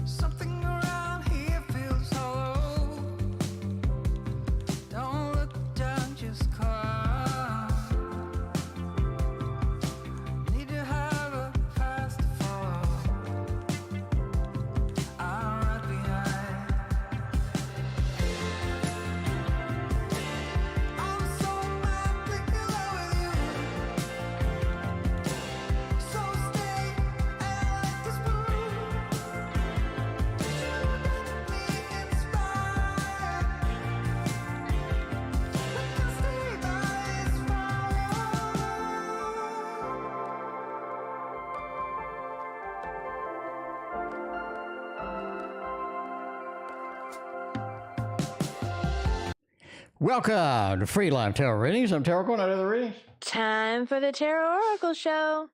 Something around here feels hollow. Don't look down, just cry. Need to have a past to follow. I'm right behind. I'm so madly in love with you. So stay and let this move. You get me inspired. We can stay by this Welcome to Free Live Tarot Readings. I'm Tarot going out of the readings. Time for the Tarot Oracle Show.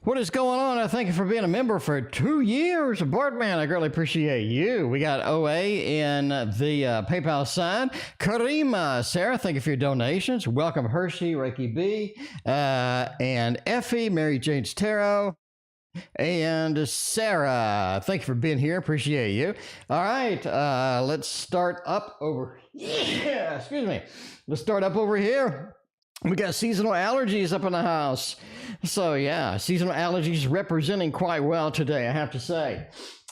What is going on? I thank you for being a member for 2 years. Bartman, I greatly appreciate you. We got OA in the PayPal side. Karima, Sarah, thank you for your donations. Welcome Hershey, Reiki B, and Effie, Mary Jane's Tarot. And Sarah, thank you for being here. Appreciate you. All right, let's start up over. Yeah, excuse me. Let's start up over here. We got seasonal allergies up in the house. So yeah, seasonal allergies representing quite well today, I have to say.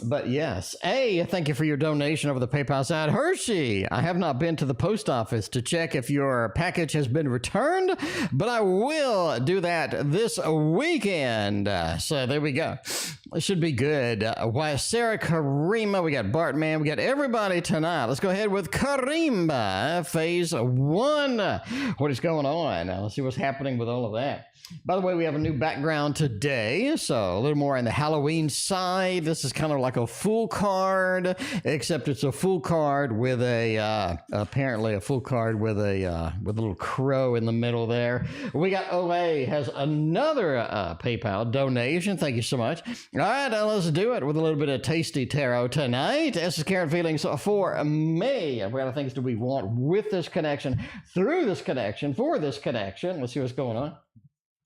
But yes, thank you for your donation over the PayPal side. Hershey, I have not been to the post office to check if your package has been returned, but I will do that this weekend. So there we go. It should be good. Why, Sarah, Karima, we got Bartman, we got everybody tonight. Let's go ahead with Karima, phase 1. What is going on? Let's see what's happening with all of that. By the way, we have a new background today, so a little more on the Halloween side. This is kind of like a full card, except it's a full card with a, apparently a full card with a little crow in the middle there. We got OA has another PayPal donation. Thank you so much. All right, let's do it with a little bit of tasty tarot tonight. This is Karen Feelings for me. What other things do we want with this connection, through this connection, for this connection? Let's see what's going on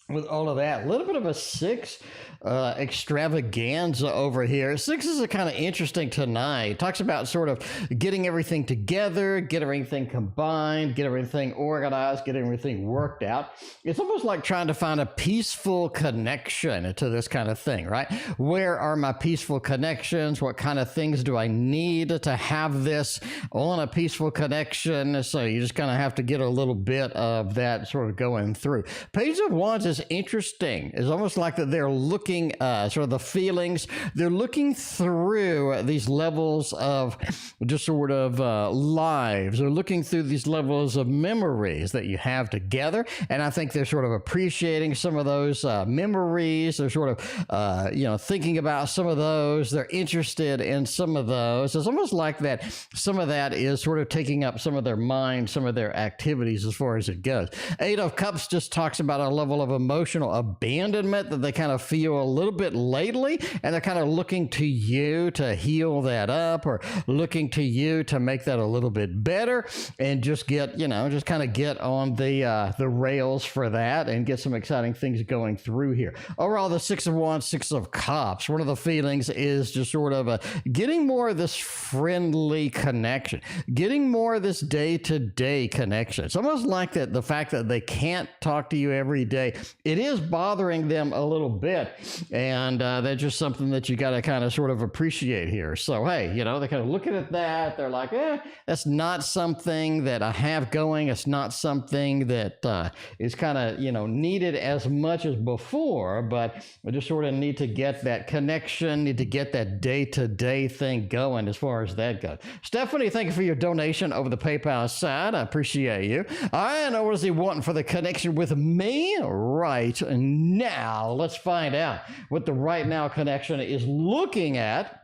with all of that. A little bit of a 6 extravaganza over here. 6 is a kind of interesting tonight. Talks about sort of getting everything together, get everything combined, get everything organized, get everything worked out. It's almost like trying to find a peaceful connection to this kind of thing, right? Where are my peaceful connections? What kind of things do I need to have this on a peaceful connection? So you just kind of have to get a little bit of that sort of going through. Page of Wands is interesting. It's almost like that they're looking sort of the feelings. They're looking through these levels of just sort of lives. They're looking through these levels of memories that you have together. And I think they're sort of appreciating some of those memories. They're sort of, thinking about some of those. They're interested in some of those. It's almost like that some of that is sort of taking up some of their mind, some of their activities as far as it goes. 8 of Cups just talks about a level of emotional abandonment that they kind of feel a little bit lately, and they're kind of looking to you to heal that up, or looking to you to make that a little bit better, and just get, just kind of get on the rails for that and get some exciting things going through here. Overall, the 6 of Wands, 6 of Cups, one of the feelings is just sort of getting more of this friendly connection, getting more of this day-to-day connection. It's almost like that the fact that they can't talk to you every day, it is bothering them a little bit, and that's just something that you got to kind of sort of appreciate here. So hey, they're kind of looking at that, they're like, that's not something that I have going. It's not something that is kind of needed as much as before, but we just sort of need to get that connection, need to get that day-to-day thing going as far as that goes. Stephanie, thank you for your donation over the PayPal side. I appreciate you. I know what is he wanting for the connection with me right now. Let's find out what the right now connection is looking at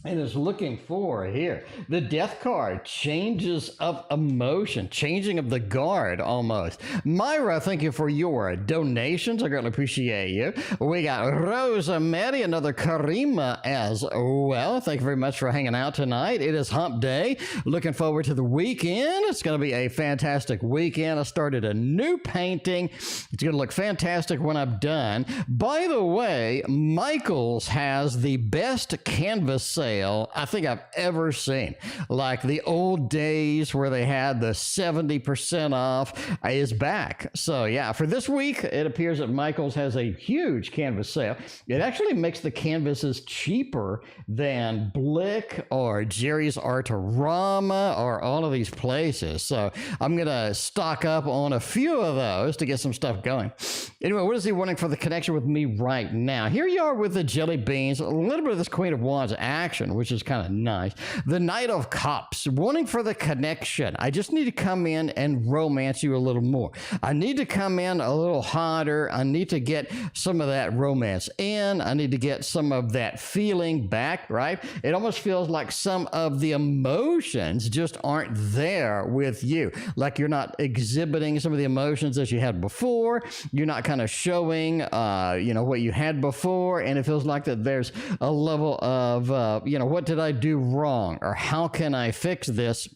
and is looking for here. The death card, changes of emotion, changing of the guard almost. Myra, thank you for your donations. I greatly appreciate you. We got Rosa Mary, another Karima as well. Thank you very much for hanging out tonight. It is hump day. Looking forward to the weekend. It's going to be a fantastic weekend. I started a new painting. It's going to look fantastic when I'm done. By the way, Michael's has the best canvas sale I think I've ever seen. Like the old days where they had the 70% off is back. So yeah, for this week, it appears that Michael's has a huge canvas sale. It actually makes the canvases cheaper than Blick or Jerry's Artorama or all of these places. So I'm going to stock up on a few of those to get some stuff going. Anyway, what is he wanting for the connection with me right now? Here you are with the jelly beans, a little bit of this Queen of Wands action, which is kind of nice. The Knight of Cups, wanting for the connection. I just need to come in and romance you a little more. I need to come in a little hotter. I need to get some of that romance in. I need to get some of that feeling back, right? It almost feels like some of the emotions just aren't there with you. Like you're not exhibiting some of the emotions that you had before. You're not kind of showing, what you had before. And it feels like that there's a level of, what did I do wrong? Or how can I fix this?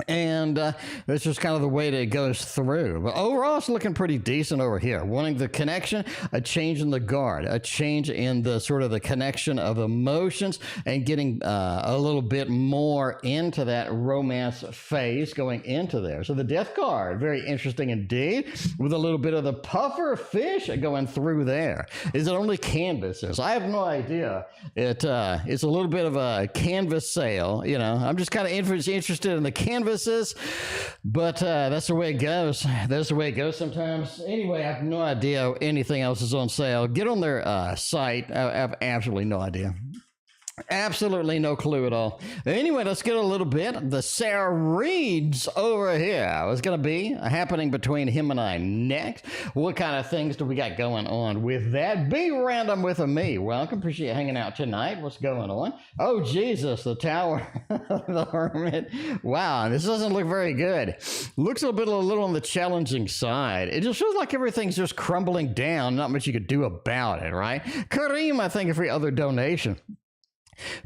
And that's just kind of the way that it goes through. But overall, it's looking pretty decent over here. Wanting the connection, a change in the guard, a change in the sort of the connection of emotions, and getting a little bit more into that romance phase going into there. So the death card, very interesting indeed, with a little bit of the puffer fish going through there. Is it only canvases? I have no idea. It's a little bit of a canvas sale. I'm just kind of interested in the canvas. But that's the way it goes. That's the way it goes sometimes. Anyway, I have no idea anything else is on sale. Get on their site. I have absolutely no idea. Absolutely no clue at all. Anyway, let's get a little bit. The Sarah Reeds over here. What's going to be happening between him and I next? What kind of things do we got going on with that? Be random with me. Welcome. Appreciate you hanging out tonight. What's going on? Oh, Jesus, the Tower of the Hermit. Wow, this doesn't look very good. Looks a little on the challenging side. It just feels like everything's just crumbling down. Not much you could do about it, right? Kareem, I thank you for your other donation.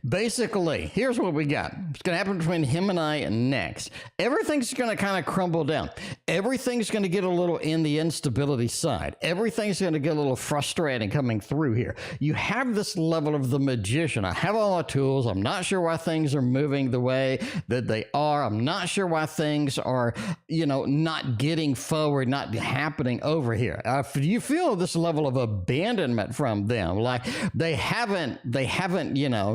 Basically, here's what we got. It's going to happen between him and I next. Everything's going to kind of crumble down. Everything's going to get a little in the instability side. Everything's going to get a little frustrating coming through here. You have this level of the magician. I have all the tools. I'm not sure why things are moving the way that they are. I'm not sure why things are, not getting forward, not happening over here. You feel this level of abandonment from them. Like they haven't,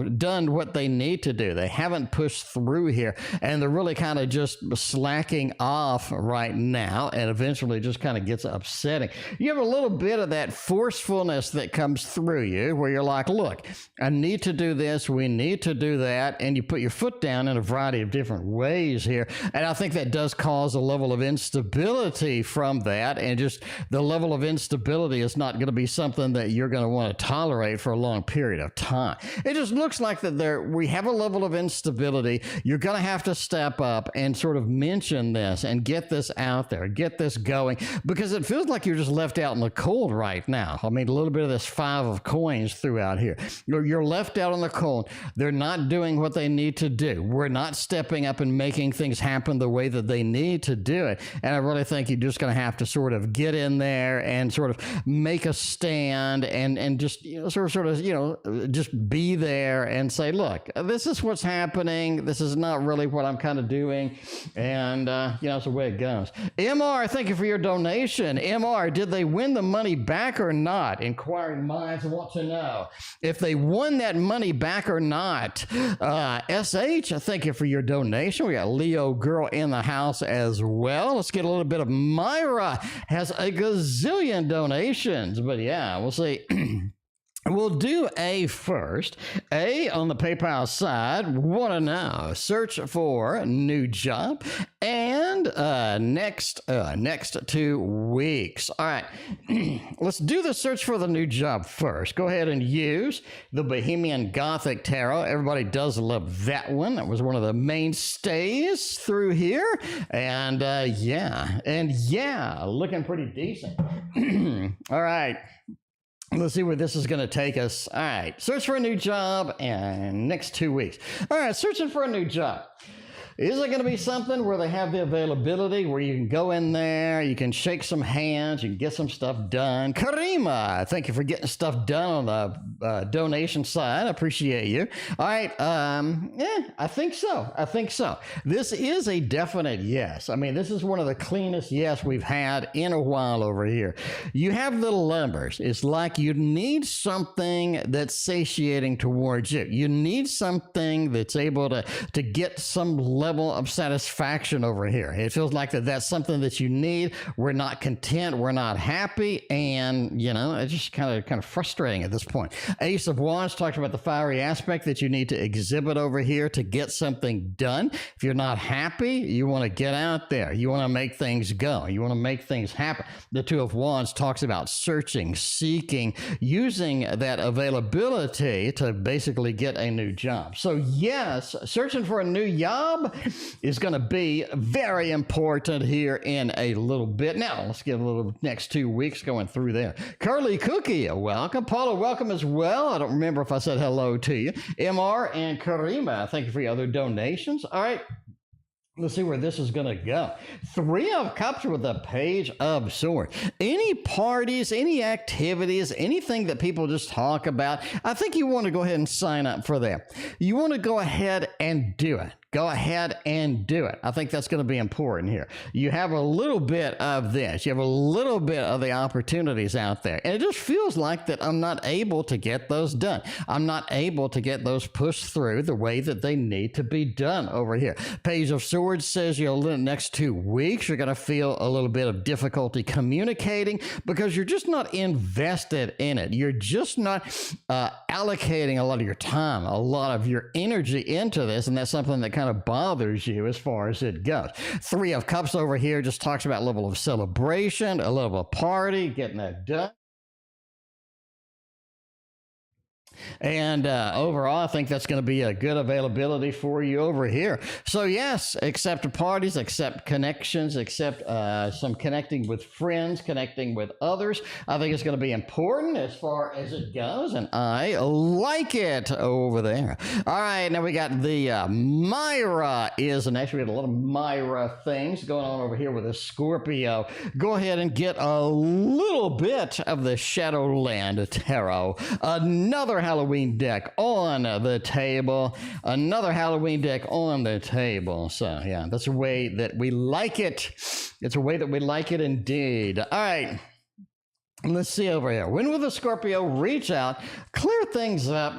done what they need to do. They haven't pushed through here, and they're really kind of just slacking off right now, and eventually just kind of gets upsetting. You have a little bit of that forcefulness that comes through you where you're like, look, I need to do this, we need to do that, and you put your foot down in a variety of different ways here, and I think that does cause a level of instability from that, and just the level of instability is not going to be something that you're going to want to tolerate for a long period of time. It just looks like that we have a level of instability. You're going to have to step up and sort of mention this and get this out there, get this going, because it feels like you're just left out in the cold right now. I mean, a little bit of this 5 of coins throughout here. You're left out in the cold. They're not doing what they need to do. We're not stepping up and making things happen the way that they need to do it. And I really think you're just going to have to sort of get in there and sort of make a stand and just, just be there and say, look, this is what's happening. This is not really what I'm kind of doing. And, it's the way it goes. MR, thank you for your donation. MR, did they win the money back or not? Inquiring minds want to know if they won that money back or not. SH, thank you for your donation. We got Leo Girl in the house as well. Let's get a little bit of Myra. Has a gazillion donations. But yeah, we'll see. We'll do A first. A on the PayPal side, want to know, search for new job, and next 2 weeks. All right, let's do the search for the new job first. Go ahead and use the Bohemian Gothic Tarot. Everybody does love that one. That was one of the mainstays through here, and yeah, looking pretty decent. All right. Let's see where this is going to take us. All right, search for a new job and next 2 weeks. All right, searching for a new job. Is it going to be something where they have the availability where you can go in there, you can shake some hands, you can get some stuff done? Karima, thank you for getting stuff done on the donation side. I appreciate you. All right, I think so. This is a definite yes. I mean, this is one of the cleanest yes we've had in a while over here. You have little numbers. It's like you need something that's satiating towards you. You need something that's able to get some level of satisfaction over here. It feels like that's something that you need. We're not content. We're not happy. And, it's just kind of frustrating at this point. Ace of Wands talks about the fiery aspect that you need to exhibit over here to get something done. If you're not happy, you want to get out there. You want to make things go. You want to make things happen. The Two of Wands talks about searching, seeking, using that availability to basically get a new job. So yes, searching for a new job is going to be very important here in a little bit. Now, let's get a little next 2 weeks going through there. Curly Cookie, welcome. Paula, welcome as well. I don't remember if I said hello to you. MR and Karima, thank you for your other donations. All right. Let's see where this is going to go. 3 of Cups with the Page of Swords. Any parties, any activities, anything that people just talk about, I think you want to go ahead and sign up for that. You want to go ahead and do it. Go ahead and do it. I think that's going to be important here. You have a little bit of this. You have a little bit of the opportunities out there. And it just feels like that I'm not able to get those done. I'm not able to get those pushed through the way that they need to be done over here. Page of Swords says the next 2 weeks, you're going to feel a little bit of difficulty communicating because you're just not invested in it. You're just not allocating a lot of your time, a lot of your energy into this. And that's something that kind of bothers you as far as it goes. 3 of Cups over here just talks about level of celebration, a level of party, getting that done. And overall, I think that's going to be a good availability for you over here. So yes, accept parties, accept connections, accept some connecting with friends, connecting with others. I think it's going to be important as far as it goes, and I like it over there. All right, now we got the Myra and actually we had a lot of Myra things going on over here with a Scorpio. Go ahead and get a little bit of the Shadowland Tarot. Another Halloween deck on the table. Another Halloween deck on the table. So, yeah, that's a way that we like it. It's a way that we like it indeed. All right. Let's see over here. When will the Scorpio reach out, clear things up,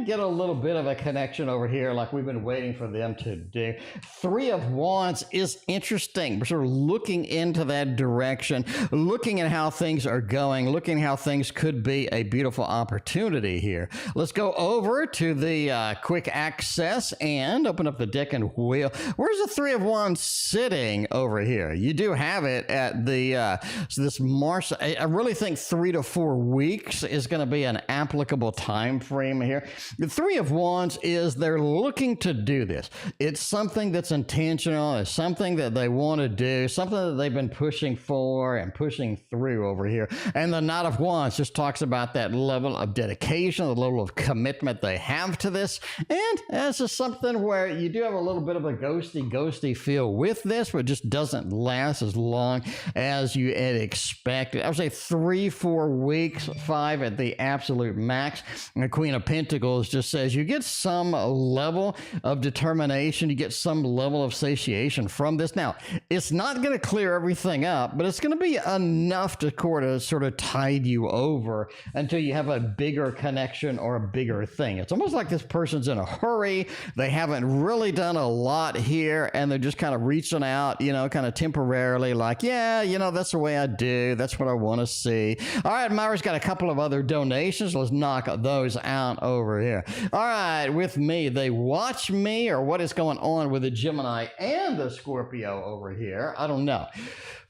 get a little bit of a connection over here like we've been waiting for them to do? 3 of Wands is interesting. We're sort of looking into that direction, looking at how things are going, looking how things could be a beautiful opportunity here. Let's go over to the quick access and open up the deck and wheel. Where's the 3 of Wands sitting over here? You do have it at the this Mars. I really think 3 to 4 weeks is going to be an applicable time frame here. The 3 of Wands is they're looking to do this. It's something that's intentional. It's something that they want to do, something that they've been pushing for and pushing through over here. And the Knight of Wands just talks about that level of dedication, the level of commitment they have to this. And it's just something where you do have a little bit of a ghosty feel with this, but it just doesn't last as long as you had expected. I would say 3-4 weeks, 5 at the absolute max. And the Queen of Pentacles just says you get some level of determination, you get some level of satiation from this. Now, it's not going to clear everything up, but it's going to be enough to sort of tide you over until you have a bigger connection or a bigger thing. It's almost like this person's in a hurry. They haven't really done a lot here, and they're just kind of reaching out, kind of temporarily like, yeah, that's the way I do. That's what I want to see. me. All right, Myra's got a couple of other donations. Let's knock those out over here. All right, with me, they watch me, or what is going on with the Gemini and the Scorpio over here? I don't know.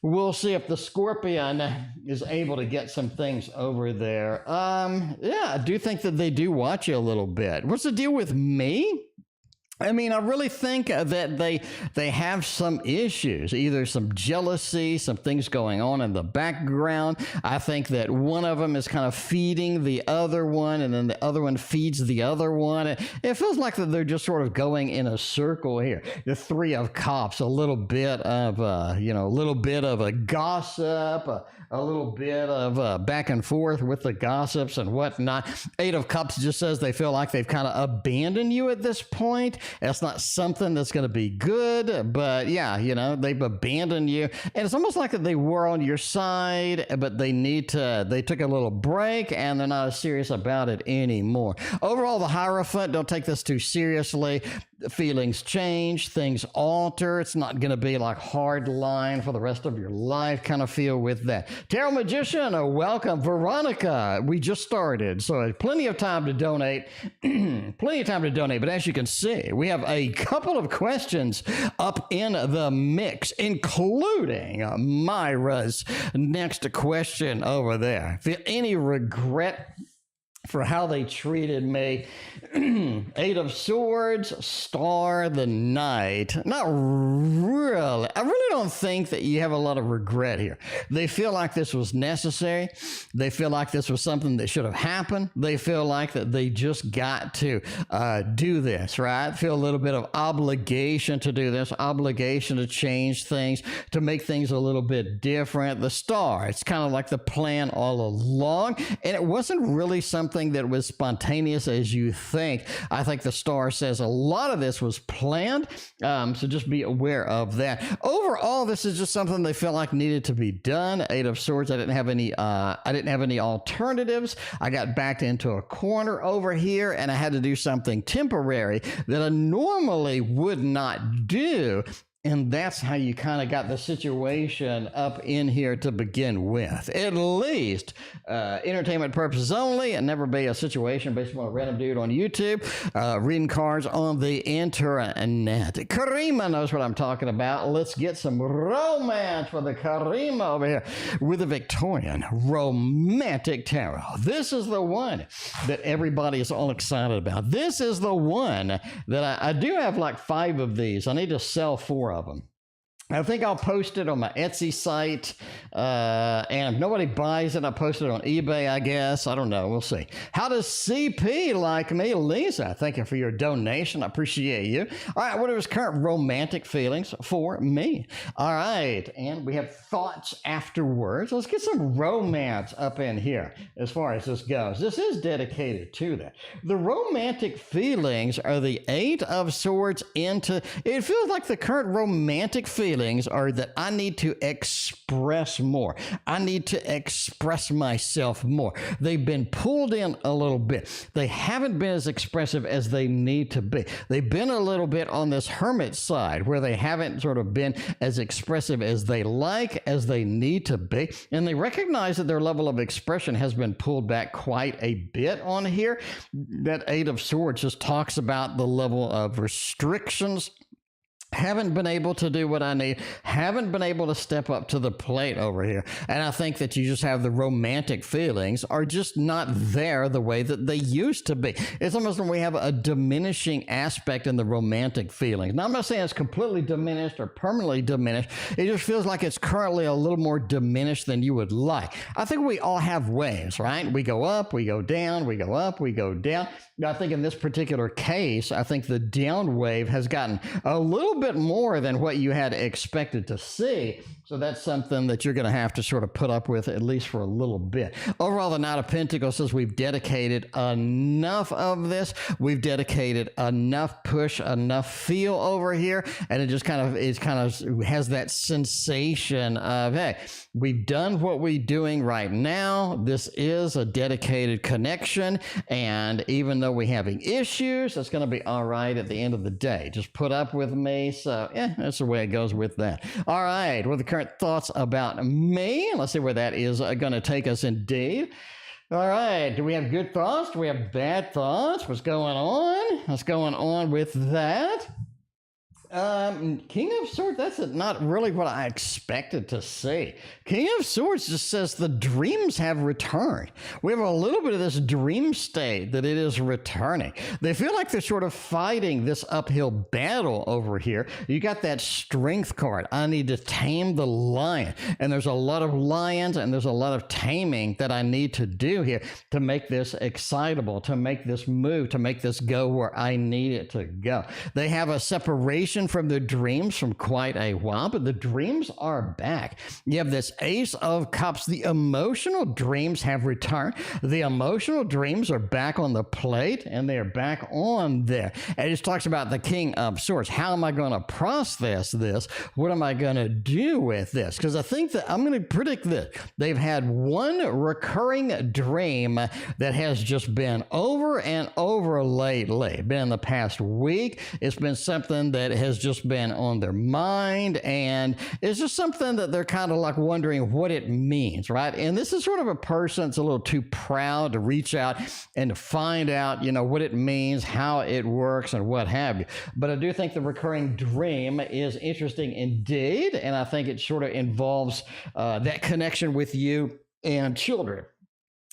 We'll see if the Scorpion is able to get some things over there. Yeah, I do think that they do watch you a little bit. What's the deal with me? I mean, I really think that they have some issues, either some jealousy, some things going on in the background. I think that one of them is kind of feeding the other one, and then the other one feeds the other one. It feels like that they're just sort of going in a circle here. The Three of Cups, a little bit of a gossip, a little bit of back and forth with the gossips and whatnot. Eight of Cups just says they feel like they've kind of abandoned you at this point. That's not something that's going to be good, but yeah, they've abandoned you. And it's almost like that they were on your side, but they took a little break and they're not as serious about it anymore. Overall, the Hierophant, don't take this too seriously. Feelings change, things alter. It's not going to be like hard line for the rest of your life kind of feel with that. Tarot Magician, welcome. Veronica, we just started, so plenty of time to donate. Plenty of time to donate, but as you can see, we have a couple of questions up in the mix, including Myra's next question over there. Feel any regret for how they treated me? Eight of Swords, Star, the Knight. Not really. I really don't think that you have a lot of regret here. They feel like this was necessary. They feel like this was something that should have happened. They feel like that they just got to do this, right? Feel a little bit of obligation to do this, obligation to change things, to make things a little bit different. The Star, it's kind of like the plan all along, and it wasn't really something that was spontaneous as you think. I think the Star says a lot of this was planned, so just be aware of that. Overall, this is just something they felt like needed to be done. Eight of Swords, I didn't have any alternatives. I got backed into a corner over here, and I had to do something temporary that I normally would not do. And that's how you kind of got the situation up in here to begin with. At least entertainment purposes only, and never be a situation based on a random dude on YouTube reading cards on the internet. Karima knows what I'm talking about. Let's get some romance for the Karima over here with the Victorian Romantic Tarot. This is the one that everybody is all excited about. This is the one that I do have like 5 of these. I need to sell 4 of them. I think I'll post it on my Etsy site, and if nobody buys it, I'll post it on eBay, I guess. I don't know. We'll see. How does CP like me? Lisa, thank you for your donation. I appreciate you. All right, what are his current romantic feelings for me? All right, and we have thoughts afterwards. Let's get some romance up in here as far as this goes. This is dedicated to that. The romantic feelings are the 8 of Swords into... It feels like the current romantic feelings are that I need to express more. I need to express myself more. They've been pulled in a little bit. They haven't been as expressive as they need to be. They've been a little bit on this hermit side where they haven't sort of been as expressive as they like, as they need to be. And they recognize that their level of expression has been pulled back quite a bit on here. That 8 of Swords just talks about the level of restrictions. Haven't been able to do what I need, haven't been able to step up to the plate over here. And I think that you just have the romantic feelings are just not there the way that they used to be. It's almost when we have a diminishing aspect in the romantic feelings. Now, I'm not saying it's completely diminished or permanently diminished. It just feels like it's currently a little more diminished than you would like. I think we all have waves, right? We go up, we go down, we go up, we go down. I think in this particular case, I think the down wave has gotten a little bit more than what you had expected to see. So that's something that you're going to have to sort of put up with at least for a little bit. Overall, the Knight of Pentacles says we've dedicated enough of this. We've dedicated enough push, enough feel over here. And it just kind of has that sensation of, hey, we've done what we're doing right now. This is a dedicated connection. And even though we're having issues, it's going to be all right at the end of the day. Just put up with me. me. So, yeah, that's the way it goes with that. All right, what are the current thoughts about me? Let's see where that is going to take us indeed. All right, do we have good thoughts? Do we have bad thoughts? What's going on? What's going on with that? King of Swords, that's not really what I expected to see. King of Swords just says the dreams have returned. We have a little bit of this dream state that it is returning. They feel like they're sort of fighting this uphill battle over here. You got that strength card. I need to tame the lion. And there's a lot of lions and there's a lot of taming that I need to do here to make this excitable, to make this move, to make this go where I need it to go. They have a separation from the dreams from quite a while, but the dreams are back. You have this Ace of Cups. The emotional dreams have returned. The emotional dreams are back on the plate, and they are back on there. And it just talks about the King of Swords. How am I going to process this? What am I going to do with this? Because I think that I'm going to predict this. They've had one recurring dream that has just been over and over lately. Been in the past week. It's been something that has just been on their mind, and it's just something that they're kind of like wondering what it means, right? And this is sort of a person that's a little too proud to reach out and to find out, you know, what it means, how it works, and what have you. But I do think the recurring dream is interesting indeed, and I think it sort of involves that connection with you and children.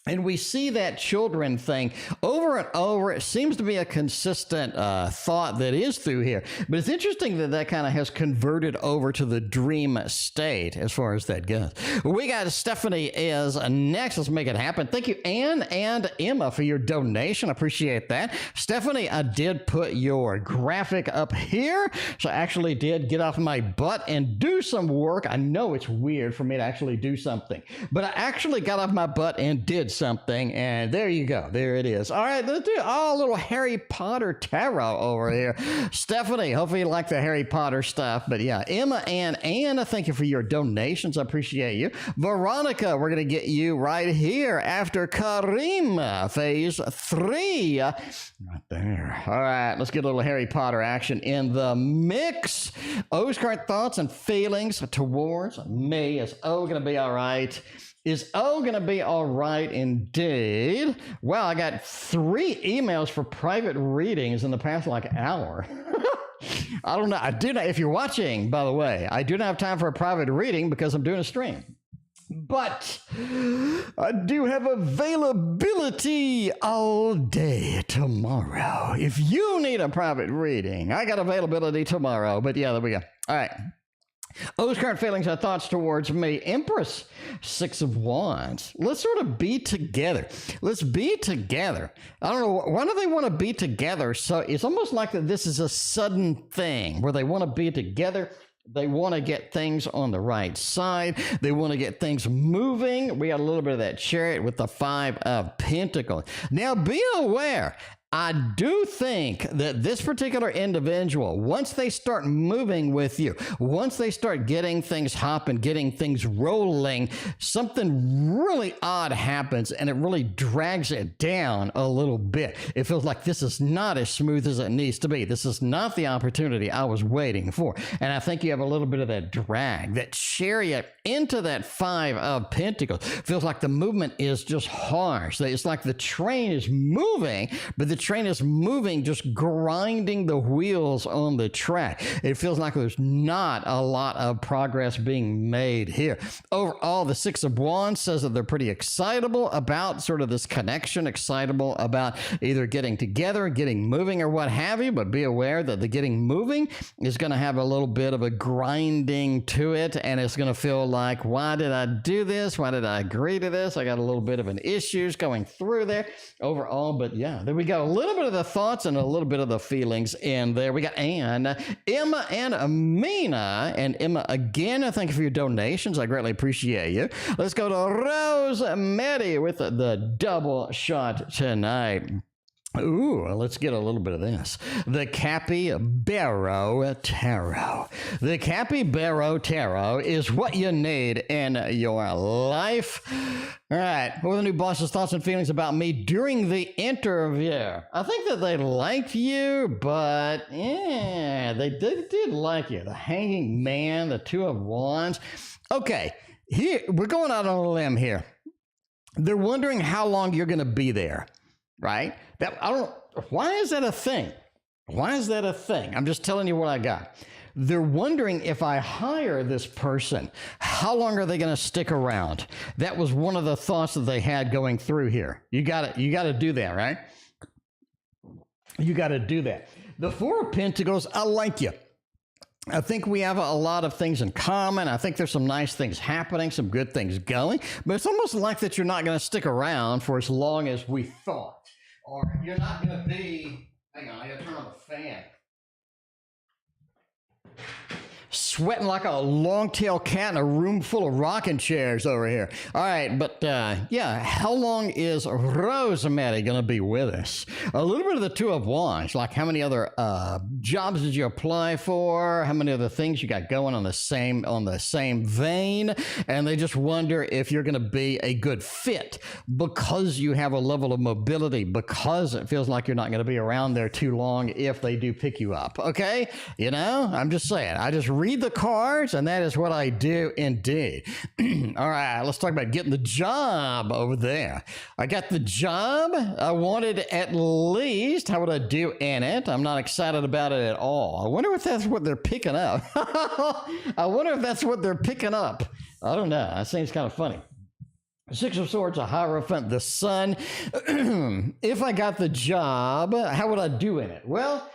And we see that children thing over and over. It seems to be a consistent thought that is through here. But it's interesting that that kind of has converted over to the dream state as far as that goes. We got Stephanie is next. Let's make it happen. Thank you, Ann and Emma, for your donation. I appreciate that. Stephanie, I did put your graphic up here. So I actually did get off my butt and do some work. I know it's weird for me to actually do something, but I actually got off my butt and did something, and there you go. There it is. All right, let's do a little Harry Potter tarot over here. Stephanie, hopefully you like the Harry Potter stuff. But yeah, Emma and Anna, thank you for your donations. I appreciate you. Veronica, we're going to get you right here after Karim, phase 3. Right there. All right, let's get a little Harry Potter action in the mix. O's current thoughts and feelings towards me. Is O going to be all right? Is O going to be all right indeed? Well, I got 3 emails for private readings in the past like hour. I don't know. I do not, if you're watching, by the way, I do not have time for a private reading because I'm doing a stream. But I do have availability all day tomorrow. If you need a private reading, I got availability tomorrow. But yeah, there we go. All right. O's current feelings and thoughts towards me. Empress, 6 of Wands. Let's sort of be together. Let's be together. I don't know. Why do they want to be together? So it's almost like that this is a sudden thing where they want to be together. They want to get things on the right side. They want to get things moving. We got a little bit of that Chariot with the 5 of Pentacles. Now, be aware. I do think that this particular individual, once they start moving with you, once they start getting things hopping, getting things rolling, something really odd happens and it really drags it down a little bit. It feels like this is not as smooth as it needs to be. This is not the opportunity I was waiting for. And I think you have a little bit of that drag, that Chariot into that 5 of Pentacles. Feels like the movement is just harsh. It's like the train is moving, but the train is moving, just grinding the wheels on the track. It feels like there's not a lot of progress being made here. Overall, the 6 of Wands says that they're pretty excitable about sort of this connection, excitable about either getting together, getting moving, or what have you, but be aware that the getting moving is going to have a little bit of a grinding to it, and it's going to feel like, why did I do this? Why did I agree to this? I got a little bit of an issues going through there overall, but yeah, there we go. A little bit of the thoughts and a little bit of the feelings in there. We got Ann, Emma, and Amina. And Emma, again, thank you for your donations. I greatly appreciate you. Let's go to Rose Mary with the double shot tonight. Ooh, let's get a little bit of this. The Capybara Tarot. The Capybara Tarot is what you need in your life. All right, what were the new boss's thoughts and feelings about me during the interview? I think that they liked you, but yeah, they did like you. The Hanging Man, the Two of Wands. Okay, here we're going out on a limb here. They're wondering how long you're going to be there, right? Why is that a thing? Why is that a thing? I'm just telling you what I got. They're wondering if I hire this person, how long are they going to stick around? That was one of the thoughts that they had going through here. You got to do that, right? You got to do that. The Four of Pentacles, I like you. I think we have a lot of things in common. I think there's some nice things happening, some good things going, but it's almost like that you're not going to stick around for as long as we thought. Or you're not going to be, hang on, I got to turn on the fan. Sweating like a long-tailed cat in a room full of rocking chairs over here. All right, but yeah, how long is Rosemary going to be with us? A little bit of the Two of Wands, like how many other jobs did you apply for? How many other things you got going on the same vein? And they just wonder if you're going to be a good fit because you have a level of mobility, because it feels like you're not going to be around there too long if they do pick you up. Okay, you know, I'm just saying. I just read the cards, and that is what I do indeed. All right, let's talk about getting the job over there. I got the job. I wanted at least, how would I do in it? I'm not excited about it at all. I wonder if that's what they're picking up. I wonder if that's what they're picking up. I don't know. That seems kind of funny. Six of Swords, a Hierophant, the Sun. If I got the job, how would I do in it? Well,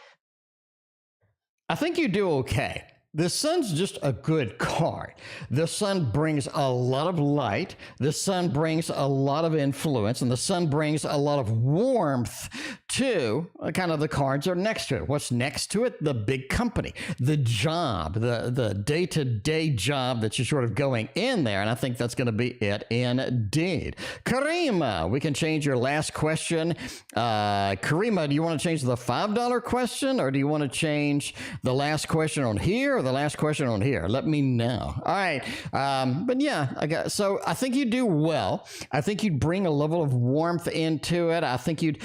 I think you do okay. The Sun's just a good card. The Sun brings a lot of light. The Sun brings a lot of influence, and the Sun brings a lot of warmth to kind of the cards are next to it. What's next to it? The big company, the job, the day-to-day job that you're sort of going in there, and I think that's going to be it indeed. Karima, we can change your last question. Karima, do you want to change the $5 question, or do you want to change the last question on here? The last question on here, let me know. All right, but yeah, I think you do well. I think you'd bring a level of warmth into it. I think you'd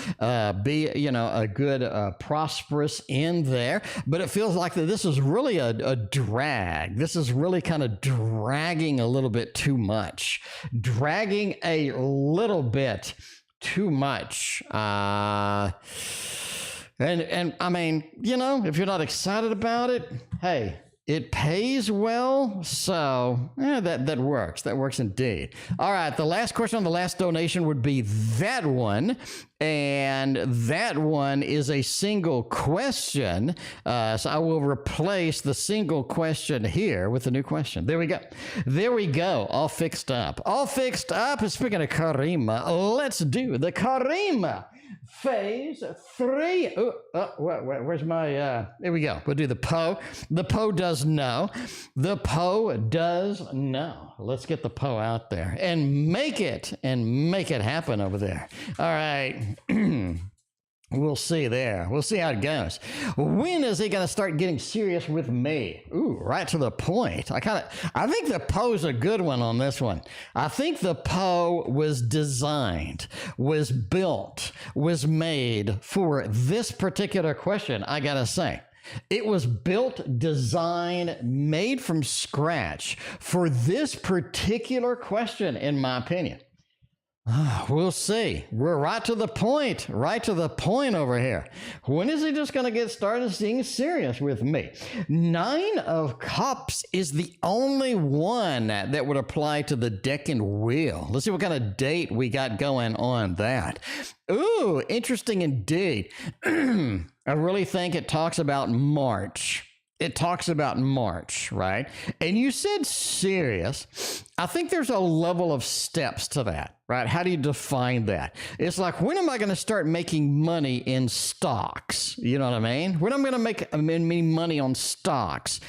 be, you know, a good prosperous in there. But it feels like that this is really a drag. This is really kind of dragging a little bit too much. Dragging a little bit too much. And I mean, you know, if you're not excited about it, hey, it pays well, so yeah, that works. That works indeed. All right, the last question on the last donation would be that one, and that one is a single question. So I will replace the single question here with a new question. There we go. There we go. All fixed up. All fixed up. And speaking of Karima, let's do the Karima. Phase 3. Where's my, there we go. We'll do the Poe. The Poe does know. The Poe does know. Let's get the Poe out there and make it happen over there. All right. We'll see there. We'll see how it goes. When is he going to start getting serious with me? Ooh, right to the point. I think the Poe's a good one on this one. I think the Poe was designed, was built, was made for this particular question, I got to say. It was built, designed, made from scratch for this particular question, in my opinion. We'll see. We're right to the point over here. When is he just going to get started being serious with me? 9 of Cups is the only one that would apply to the deck and wheel. Let's see what kind of date we got going on that. Ooh, interesting indeed. I really think it talks about March. It talks about March, right? And you said serious. I think there's a level of steps to that, right? How do you define that? It's like, when am I going to start making money in stocks? You know what I mean? When am I going to make money on stocks?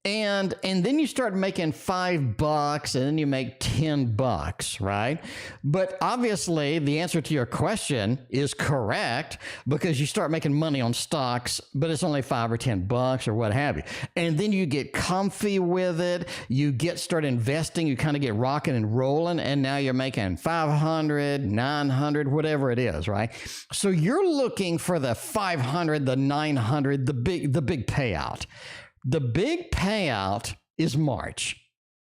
And then you start making $5 and then you make $10, right? But obviously the answer to your question is correct because you start making money on stocks, but it's only $5 or $10 or what have you. And then you get comfy with it. You start investing. You kind of get rocking and rolling. And now you're making 500, 900, whatever it is, right? So you're looking for the 500, the 900, the big payout. The big payout is March.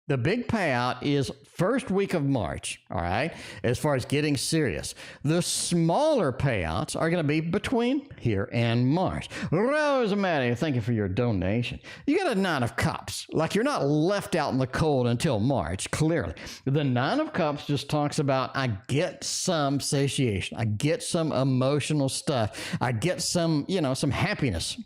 The big payout is first week of March, all right, as far as getting serious. The smaller payouts are going to be between here and March. Rosemary, thank you for your donation. You got a 9 of Cups. Like you're not left out in the cold until March, clearly. The 9 of Cups just talks about I get some satiation. I get some emotional stuff. I get some, some happiness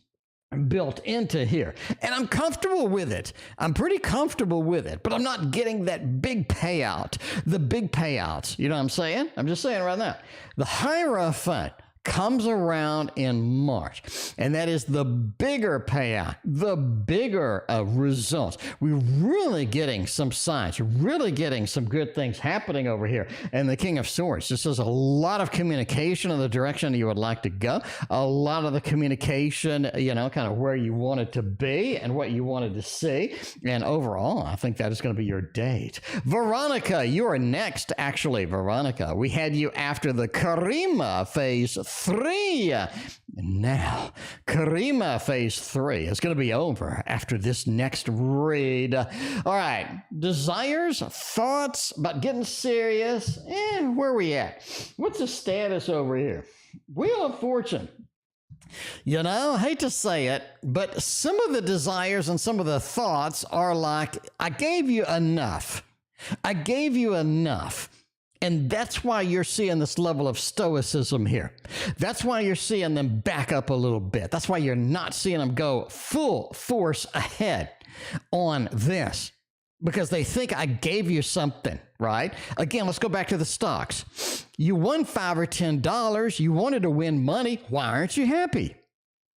built into here. And I'm comfortable with it. I'm pretty comfortable with it, but I'm not getting that big payout. The big payouts, you know what I'm saying? I'm just saying right now. The Hierophant comes around in March, and that is the bigger payout, the bigger results. We're really getting some signs, really getting some good things happening over here. And the King of Swords, this is a lot of communication in the direction you would like to go, a lot of the communication, kind of where you want it to be and what you wanted to see. And overall, I think that is going to be your date. Veronica, you are next, actually, Veronica. We had you after the Karima phase 3. And now, Karima phase 3 is going to be over after this next read. All right, desires, thoughts about getting serious. Where are we at? What's the status over here? Wheel of Fortune. I hate to say it, but some of the desires and some of the thoughts are like, I gave you enough. I gave you enough. And that's why you're seeing this level of stoicism here. That's why you're seeing them back up a little bit. That's why you're not seeing them go full force ahead on this, because they think I gave you something, right? Again, let's go back to the stocks. You won $5 or $10. You wanted to win money. Why aren't you happy?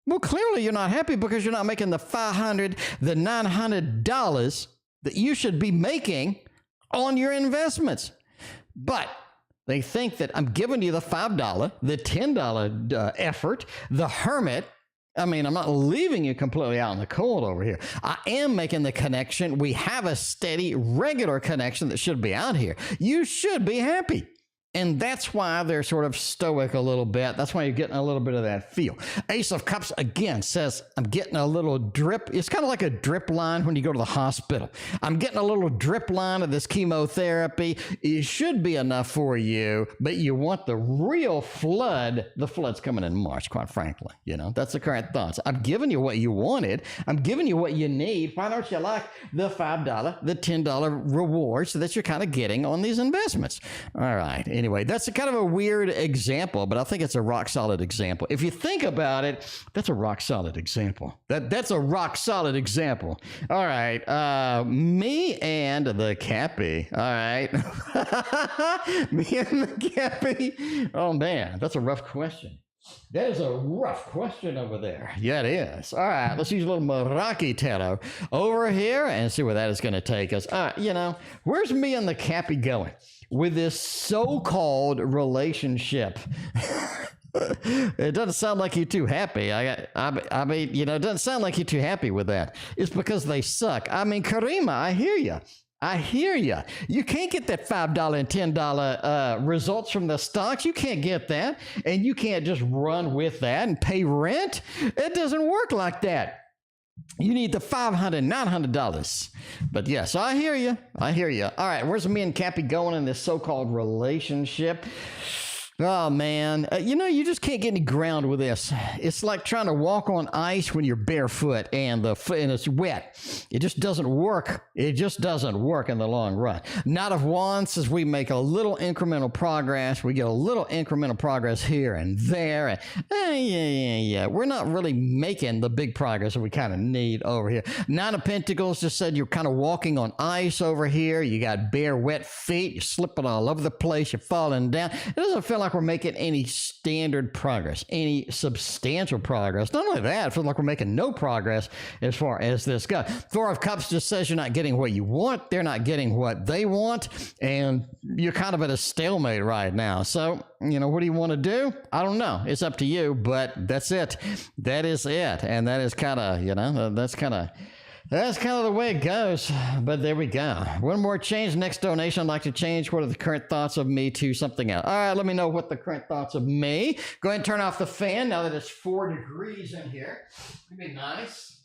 Well, clearly you're not happy because you're not making the $500, the $900 that you should be making on your investments. But they think that I'm giving you the $5, the $10 effort, the hermit. I mean, I'm not leaving you completely out in the cold over here. I am making the connection. We have a steady, regular connection that should be out here. You should be happy. And that's why they're sort of stoic a little bit. That's why you're getting a little bit of that feel. Ace of Cups, again, says, I'm getting a little drip. It's kind of like a drip line when you go to the hospital. I'm getting a little drip line of this chemotherapy. It should be enough for you, but you want the real flood. The flood's coming in March, quite frankly. That's the current thoughts. I'm giving you what you wanted. I'm giving you what you need. Why don't you like the $5, the $10 rewards that you're kind of getting on these investments? All right. Anyway, that's a kind of a weird example, but I think it's a rock solid example. If you think about it, that's a rock solid example. That's a rock solid example. All right. Me and the Cappy. All right. Me and the Cappy. Oh, man, that's a rough question. That is a rough question over there. Yeah, it is. All right, let's use a little Meraki tarot over here and see where that is going to take us. Where's me and the Cappy going with this so-called relationship? It doesn't sound like you're too happy. I mean, it doesn't sound like you're too happy with that. It's because they suck. I mean, Karima, I hear you. I hear you. You can't get that $5 and $10 results from the stocks. You can't get that. And you can't just run with that and pay rent. It doesn't work like that. You need the $500, $900. But yes, I hear you. I hear you. All right, where's me and Cappy going in this so-called relationship? Oh, man. You just can't get any ground with this. It's like trying to walk on ice when you're barefoot and it's wet. It just doesn't work. It just doesn't work in the long run. Knight of Wands says we make a little incremental progress. We get a little incremental progress here and there. And, we're not really making the big progress that we kind of need over here. Nine of Pentacles just said you're kind of walking on ice over here. You got bare, wet feet. You're slipping all over the place. You're falling down. It doesn't feel like we're making any standard progress, any substantial progress. Not only that, it feels like we're making no progress as far as this goes. Four of Cups just says you're not getting what you want. They're not getting what they want. And you're kind of at a stalemate right now. So, what do you want to do? I don't know. It's up to you, but that's it. That is it. And that is kind of, that's kind of the way it goes. But there we go. One more change. Next donation I'd like to change. What are the current thoughts of me to something else? All right, let me know what the current thoughts of me. Go ahead and turn off the fan now that it's 4 degrees in here. It'd be nice.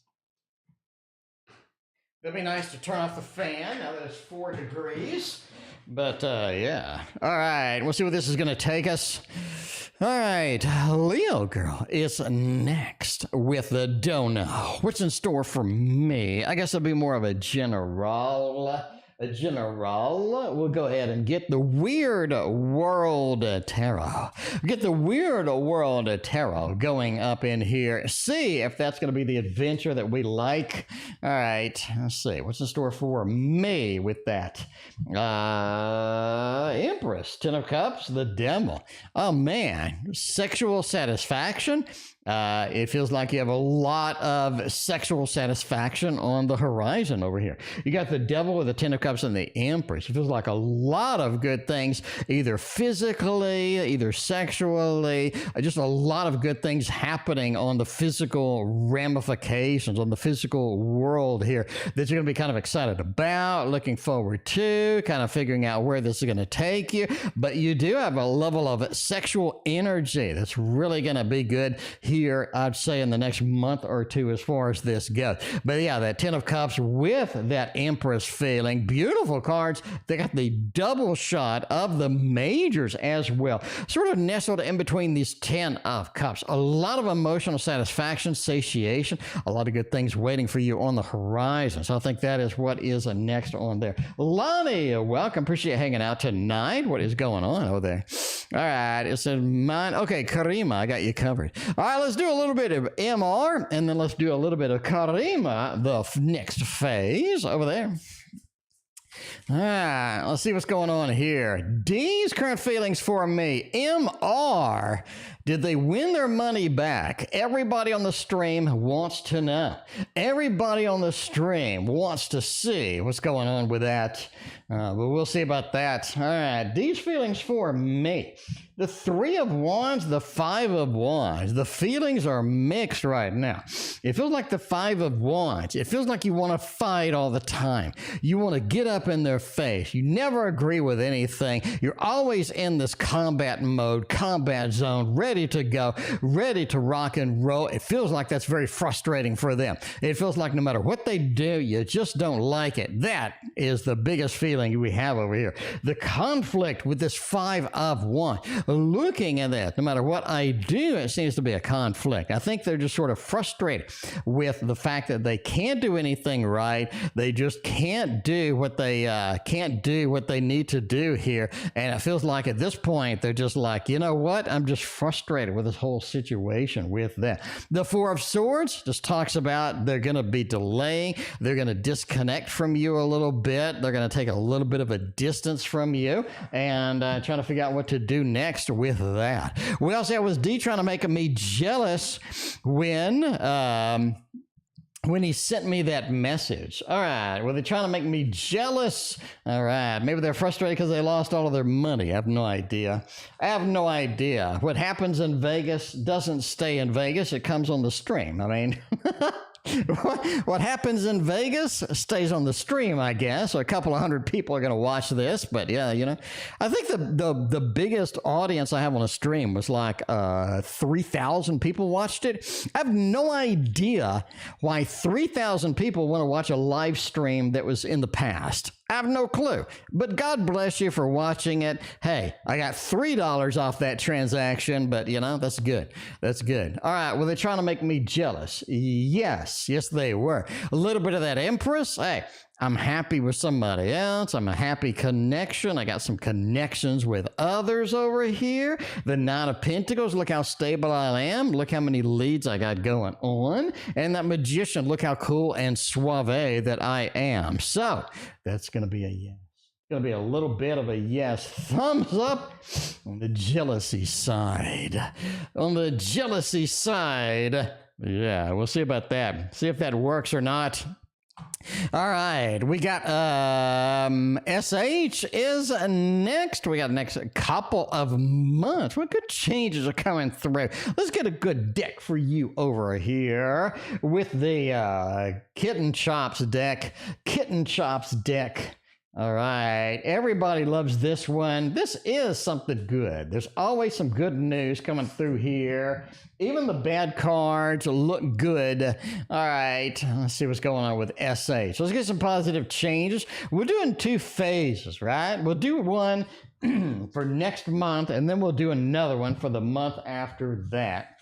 It'd be nice to turn off the fan now that it's 4 degrees. But, yeah. All right, we'll see where this is going to take us. All right, Leo girl is next with the dono. What's in store for me? I guess it'll be more of a general. We'll go ahead and get the Weird World Tarot. Get the Weird World Tarot going up in here. See if that's going to be the adventure that we like. All right, let's see. What's in store for me with that? Empress, 10 of Cups, the Devil. Oh, man. Sexual satisfaction. It feels like you have a lot of sexual satisfaction on the horizon over here. You got the Devil with the 10 of Cups and the Empress. It feels like a lot of good things, either physically, either sexually, just a lot of good things happening on the physical ramifications, on the physical world here that you're going to be kind of excited about, looking forward to, kind of figuring out where this is going to take you. But you do have a level of sexual energy that's really going to be good here, I'd say, in the next month or two as far as this goes. But yeah, that 10 of Cups with that Empress feeling. Beautiful cards. They got the double shot of the majors as well. Sort of nestled in between these 10 of Cups. A lot of emotional satisfaction, satiation, a lot of good things waiting for you on the horizon. So I think that is what is next on there. Lonnie, welcome. Appreciate hanging out tonight. What is going on over there? All right, it says mine. Okay, Karima, I got you covered. All right, let's do a little bit of MR, and then let's do a little bit of Karima, the next phase over there. All right, let's see what's going on here. D's current feelings for me. MR, did they win their money back? Everybody on the stream wants to know. Everybody on the stream wants to see what's going on with that. But we'll see about that. All right, D's feelings for me. The 3 of Wands, the 5 of Wands. The feelings are mixed right now. It feels like the 5 of Wands. It feels like you want to fight all the time. You want to get up in their face. You never agree with anything. You're always in this combat mode, combat zone, ready to go, ready to rock and roll. It feels like that's very frustrating for them. It feels like no matter what they do, you just don't like it. That is the biggest feeling we have over here. The conflict with this 5 of Wands. Looking at that, no matter what I do, it seems to be a conflict. I think they're just sort of frustrated with the fact that they can't do anything right. They just can't do what they need to do here. And it feels like at this point, they're just like, you know what? I'm just frustrated with this whole situation with that. The 4 of Swords just talks about they're going to be delaying. They're going to disconnect from you a little bit. They're going to take a little bit of a distance from you and trying to figure out what to do next with that. We also had was D trying to make me jealous when he sent me that message. All right, well, they're trying to make me jealous. All right, maybe they're frustrated because they lost all of their money. I have no idea. What happens in Vegas doesn't stay in Vegas. It comes on the stream. I mean... What happens in Vegas stays on the stream, I guess. So a couple of hundred people are going to watch this, but yeah, I think the biggest audience I have on a stream was like 3,000 people watched it. I have no idea why 3,000 people want to watch a live stream that was in the past. I have no clue, but God bless you for watching it. Hey, I got $3 off that transaction, but that's good. That's good. All right. Well, they're trying to make me jealous. Yes, they were. A little bit of that Empress. Hey, I'm happy with somebody else. I'm a happy connection. I got some connections with others over here. The 9 of Pentacles, look how stable I am. Look how many leads I got going on. And that Magician, look how cool and suave that I am. So that's going to be a yes. Going to be a little bit of a yes. Thumbs up on the jealousy side. On the jealousy side. Yeah, we'll see about that. See if that works or not. All right, we got SH is next. We got next couple of months. What good changes are coming through? Let's get a good deck for you over here with the Kitten Chops deck. Kitten Chops deck. All right, everybody loves this one. This is something good. There's always some good news coming through here. Even the bad cards look good. All right, let's see what's going on with SH. Let's get some positive changes. We're doing 2 phases, right? We'll do one for next month, and then we'll do another one for the month after that.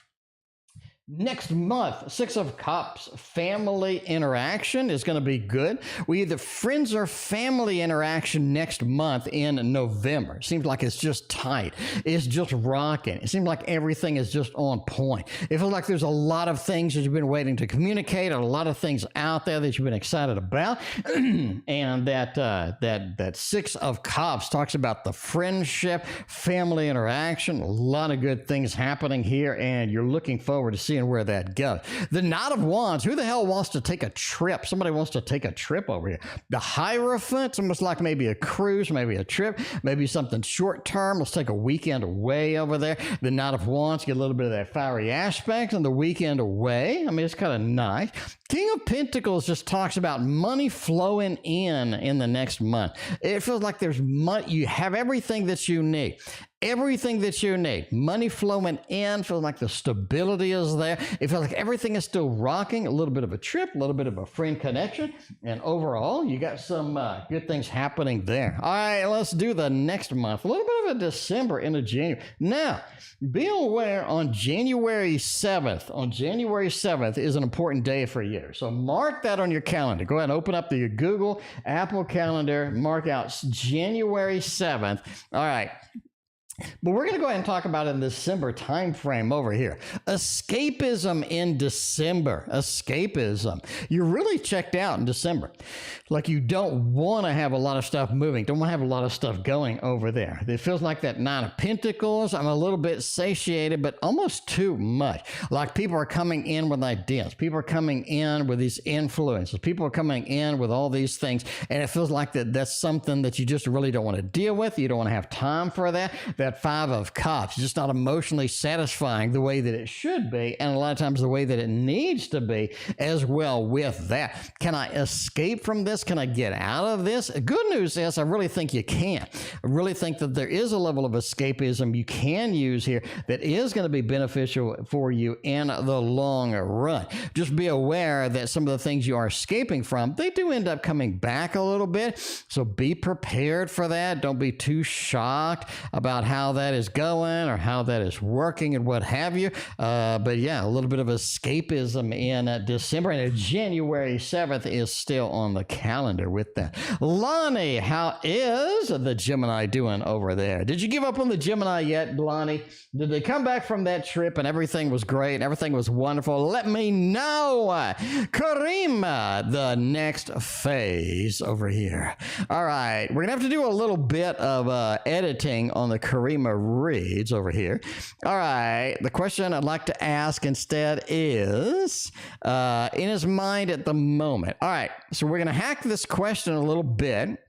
Next month, 6 of Cups, family interaction is going to be good. We either friends or family interaction next month in November. Seems like it's just tight. It's just rocking. It seems like everything is just on point. It feels like there's a lot of things that you've been waiting to communicate, and a lot of things out there that you've been excited about. And that 6 of Cups talks about the friendship, family interaction, a lot of good things happening here, and you're looking forward to seeing where that goes. The Knight of Wands, who the hell wants to take a trip? Somebody wants to take a trip over here. The Hierophant, it's almost like maybe a cruise, maybe a trip, maybe something short term. Let's take a weekend away over there. The Knight of Wands, get a little bit of that fiery aspect and the weekend away. I mean, it's kind of nice. King of Pentacles just talks about money flowing in the next month. It feels like there's money. You have everything that you need. Everything that you need. Money flowing in, feels like the stability is there. It feels like everything is still rocking. A little bit of a trip, a little bit of a friend connection. And overall, you got some good things happening there. All right, let's do the next month. A little bit of a December into January. Now, be aware on January 7th. On January 7th is an important day for you. So mark that on your calendar. Go ahead and open up the Google, Apple Calendar. Mark out January 7th. All right. But we're going to go ahead and talk about it in the December time frame over here. Escapism in December. Escapism. You're really checked out in December. Like you don't want to have a lot of stuff moving. Don't want to have a lot of stuff going over there. It feels like that 9 of Pentacles. I'm a little bit satiated, but almost too much. Like people are coming in with ideas. People are coming in with these influences. People are coming in with all these things. And it feels like that's something that you just really don't want to deal with. You don't want to have time for that. That 5 of Cups, just not emotionally satisfying the way that it should be, and a lot of times the way that it needs to be as well with that. Can I escape from this? Can I get out of this? Good news is I really think you can. I really think that there is a level of escapism you can use here that is going to be beneficial for you in the long run. Just be aware that some of the things you are escaping from, they do end up coming back a little bit, so be prepared for that. Don't be too shocked about how that is going or how that is working and what have you. But yeah, a little bit of escapism in December, and January 7th is still on the calendar with that. Lonnie, how is the Gemini doing over there? Did you give up on the Gemini yet, Lonnie? Did they come back from that trip and everything was great and everything was wonderful? Let me know. Karima, the next phase over here. All right, we're gonna have to do a little bit of editing on the Karima reads over here. All right, the question I'd like to ask instead is in his mind at the moment. All right, so we're going to hack this question a little bit.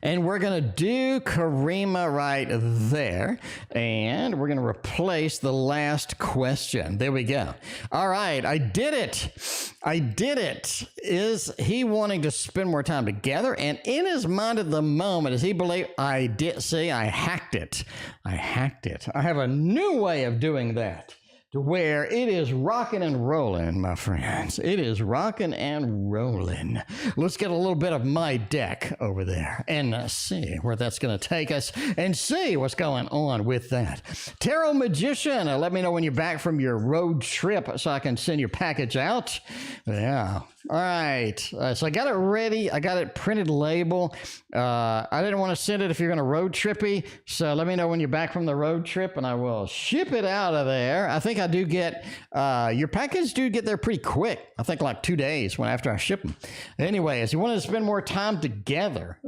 And we're going to do Karima right there. And we're going to replace the last question. There we go. All right. I did it. I did it. Is he wanting to spend more time together? And in his mind at the moment, does he believe I did? See, I hacked it. I hacked it. I have a new way of doing that, to where it is rocking and rolling, my friends. It is rocking and rolling. Let's get a little bit of my deck over there and see where that's going to take us and see what's going on with that. Tarot Magician, let me know when you're back from your road trip so I can send your package out. Yeah. All right. So I got it ready. I got it printed label. I didn't want to send it if you're going to road trippy. So let me know when you're back from the road trip and I will ship it out of there. I think I do get, your package do get there pretty quick. I think like 2 days after I ship them. Anyways, you want to spend more time together.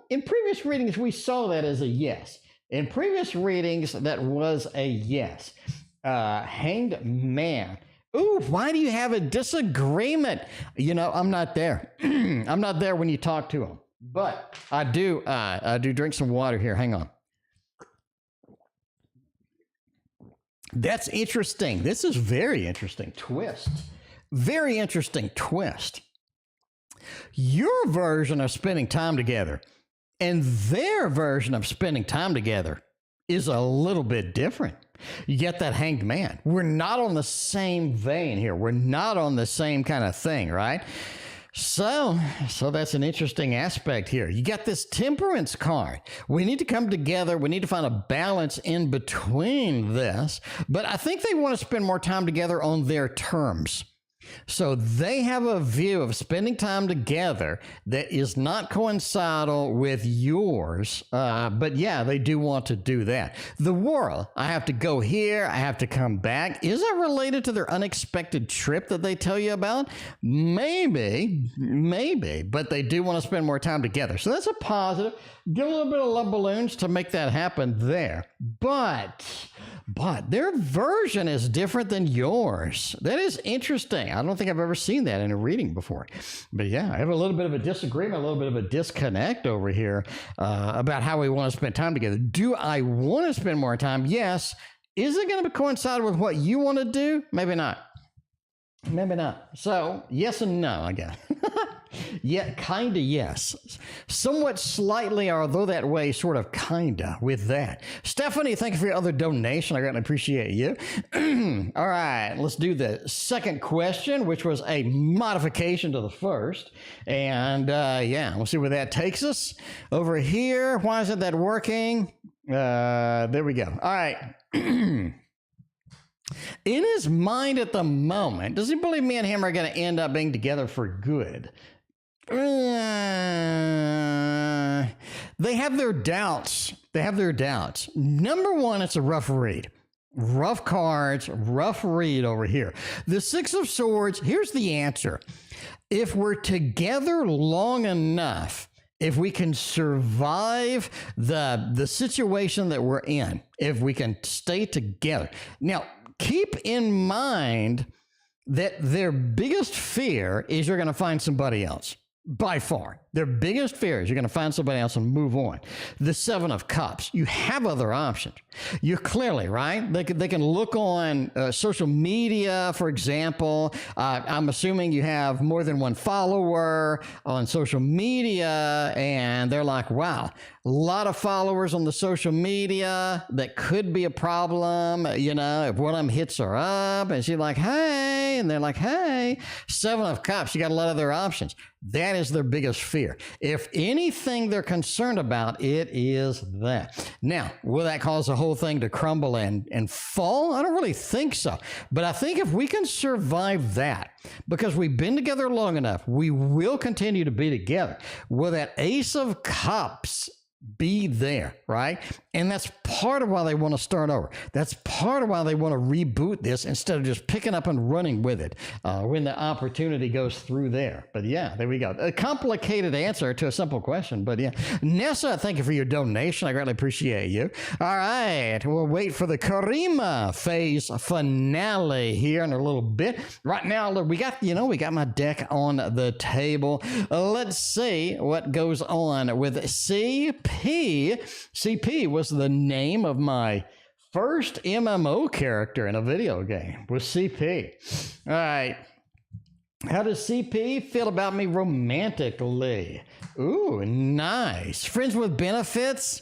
In previous readings, we saw that as a yes. In previous readings, that was a yes. Hanged man. Ooh, why do you have a disagreement? I'm not there. I'm not there when you talk to him. But I do drink some water here. Hang on. That's interesting. This is very interesting twist. Very interesting twist. Your version of spending time together and their version of spending time together is a little bit different. You get that hanged man. We're not on the same vein here. We're not on the same kind of thing, right? So that's an interesting aspect here. You got this temperance card. We need to come together. We need to find a balance in between this. But I think they want to spend more time together on their terms. So they have a view of spending time together that is not coincidental with yours. But yeah, they do want to do that. The world, I have to go here. I have to come back. Is that related to their unexpected trip that they tell you about? Maybe, but they do want to spend more time together. So that's a positive. Get a little bit of love balloons to make that happen there. But their version is different than yours. That is interesting. I don't think I've ever seen that in a reading before. But yeah, I have a little bit of a disagreement, a little bit of a disconnect over here about how we want to spend time together. Do I want to spend more time? Yes. Is it going to coincide with what you want to do? Maybe not. Maybe not. So yes and no, I guess. Yeah, kinda yes. Somewhat slightly, although that way, sort of kinda with that. Stephanie, thank you for your other donation. I greatly appreciate you. All right, let's do the second question, which was a modification to the first. And yeah, we'll see where that takes us. Over here, why isn't that working? There we go. All right. In his mind at the moment, does he believe me and him are going to end up being together for good? They have their doubts. Number one, it's a rough read. Rough cards, rough read over here. The Six of Swords, here's the answer. If we're together long enough, if we can survive the situation that we're in, if we can stay together. Now, keep in mind that their biggest fear is you're going to find somebody else. By far, their biggest fear is you're going to find somebody else and move on. The Seven of Cups, you have other options. You're clearly, right? They can look on social media, for example. I'm assuming you have more than one follower on social media, and they're like, wow, a lot of followers on the social media. That could be a problem, if one of them hits her up, and she's like, hey, and they're like, hey. Seven of Cups, you got a lot of other options. That is their biggest fear. If anything they're concerned about, it is that. Now, will that cause the whole thing to crumble and fall? I don't really think so. But I think if we can survive that, because we've been together long enough, we will continue to be together. Will that Ace of Cups be there, right? And that's part of why they want to start over. That's part of why they want to reboot this instead of just picking up and running with it when the opportunity goes through there. But yeah, there we go. A complicated answer to a simple question, but yeah. Nessa, thank you for your donation. I greatly appreciate you. All right, we'll wait for the Karima phase finale here in a little bit. Right now, look, we got my deck on the table. Let's see what goes on with CP. CP was the name of my first MMO character in a video game, was CP. All right. How does CP feel about me romantically? Ooh, nice. Friends with benefits?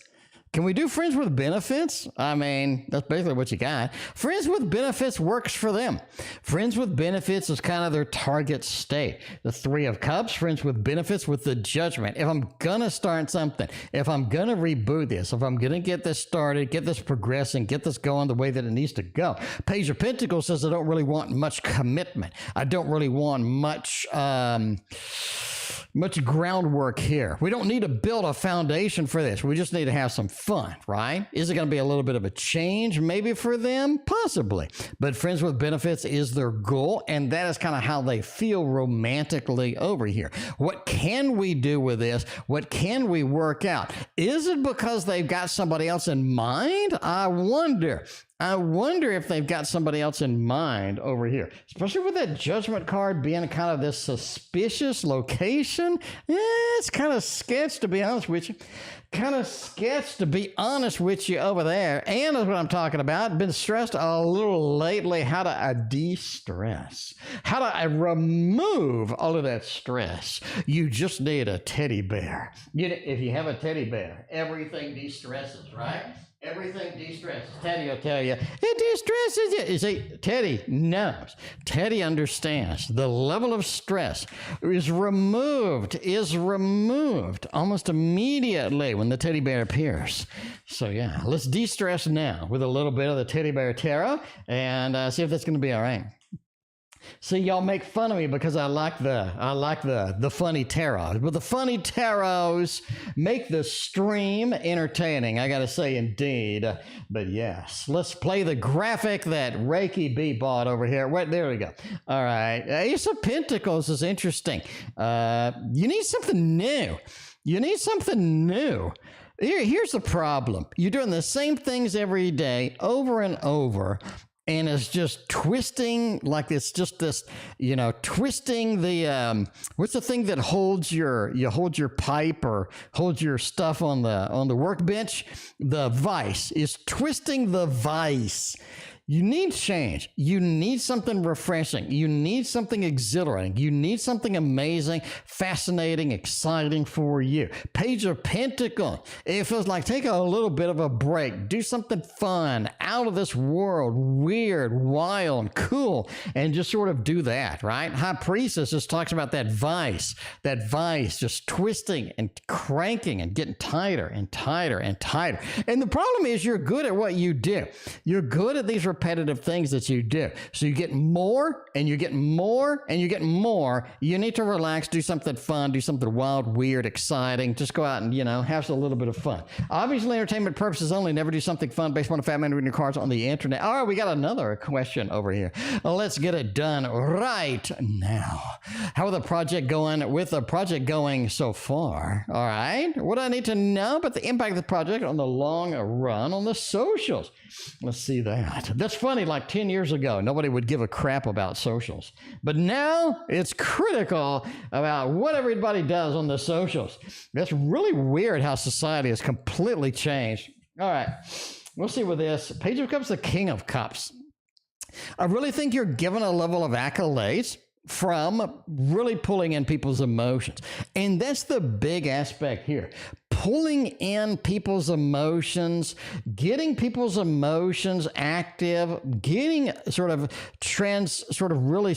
Can we do friends with benefits? I mean, that's basically what you got. Friends with benefits works for them. Friends with benefits is kind of their target state. The Three of Cups, friends with benefits with the Judgment. If I'm going to start something, if I'm going to reboot this, if I'm going to get this started, get this progressing, get this going the way that it needs to go. Page of Pentacles says I don't really want much commitment. I don't really want much much groundwork here. We don't need to build a foundation for this. We just need to have some fun, right? Is it going to be a little bit of a change maybe for them? Possibly. But friends with benefits is their goal, and that is kind of how they feel romantically over here. What can we do with this? What can we work out? Is it because they've got somebody else in mind? I wonder if they've got somebody else in mind over here, especially with that judgment card being kind of this suspicious location. It's kind of sketch, to be honest with you. Kind of sketch, to be honest with you, over there. And that's what I'm talking about. Been stressed a little lately. How do I de-stress? How do I remove all of that stress? You just need a teddy bear. If you have a teddy bear, everything de-stresses, right? Everything de-stresses. Teddy will tell you, it de-stresses you. You see, Teddy knows. Teddy understands. The level of stress is removed almost immediately when the teddy bear appears. So yeah, let's de-stress now with a little bit of the teddy bear tarot and see if that's going to be all right. See, y'all make fun of me because I like the funny tarots, but the funny tarots make the stream entertaining. I got to say, indeed. But yes, let's play the graphic that Reiki B bought over here. Wait, there we go. All right, Ace of Pentacles is interesting. You need something new. Here's the problem. You're doing the same things every day over and over. And it's just twisting, like it's just this, twisting the, what's the thing that holds your pipe or holds your stuff on the workbench? The vise is twisting the vise. You need change. You need something refreshing. You need something exhilarating. You need something amazing, fascinating, exciting for you. Page of Pentacles. It feels like take a little bit of a break. Do something fun, out of this world, weird, wild, cool, and just sort of do that, right? High Priestess just talks about that vice just twisting and cranking and getting tighter and tighter and tighter. And the problem is you're good at what you do. You're good at these repetitive things that you do. So you get more and you get more and you get more. You need to relax, do something fun, do something wild, weird, exciting. Just go out and, have a little bit of fun. Obviously, entertainment purposes only. Never do something fun based on a fat man reading your cards on the internet. All right, we got another question over here. Let's get it done right now. How is the project going with the project going so far? All right. What do I need to know about the impact of the project on the long run on the socials? Let's see that. That's funny, like 10 years ago, nobody would give a crap about socials. But now it's critical about what everybody does on the socials. That's really weird how society has completely changed. All right, we'll see with this. Page of Cups, the King of Cups. I really think you're given a level of accolades from really pulling in people's emotions. And that's the big aspect here. Pulling in people's emotions, getting people's emotions active, getting really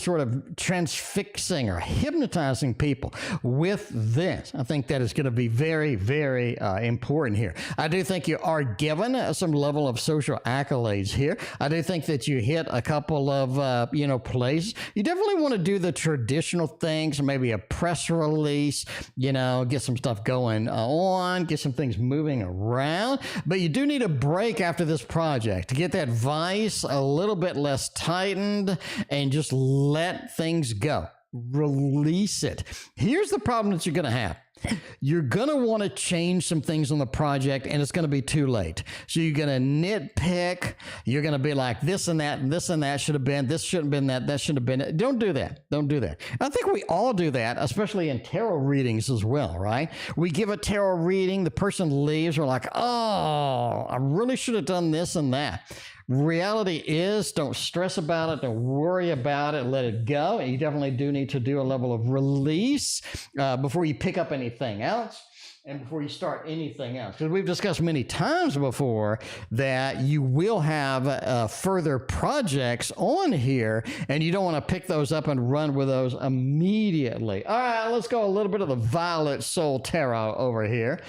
transfixing or hypnotizing people with this. I think that is going to be very, very important here. I do think you are given some level of social accolades here. I do think that you hit a couple of, places. You definitely want to do the traditional things, maybe a press release, get some stuff going on, get some things moving around, but you do need a break after this project to get that vice a little bit less tightened and just let things go. Release it. Here's the problem that you're going to have. You're going to want to change some things on the project, and it's going to be too late. So you're going to nitpick. You're going to be like, this and that should have been, this shouldn't have been that should have been it. Don't do that. Don't do that. I think we all do that, especially in tarot readings as well, right? We give a tarot reading, the person leaves, we're like, oh, I really should have done this and that. Reality is, don't stress about it, don't worry about it, let it go. And you definitely do need to do a level of release before you pick up anything else. and before you start anything else. Because we've discussed many times before that you will have further projects on here, and you don't want to pick those up and run with those immediately. All right, let's go a little bit of the Violet Soul Tarot over here.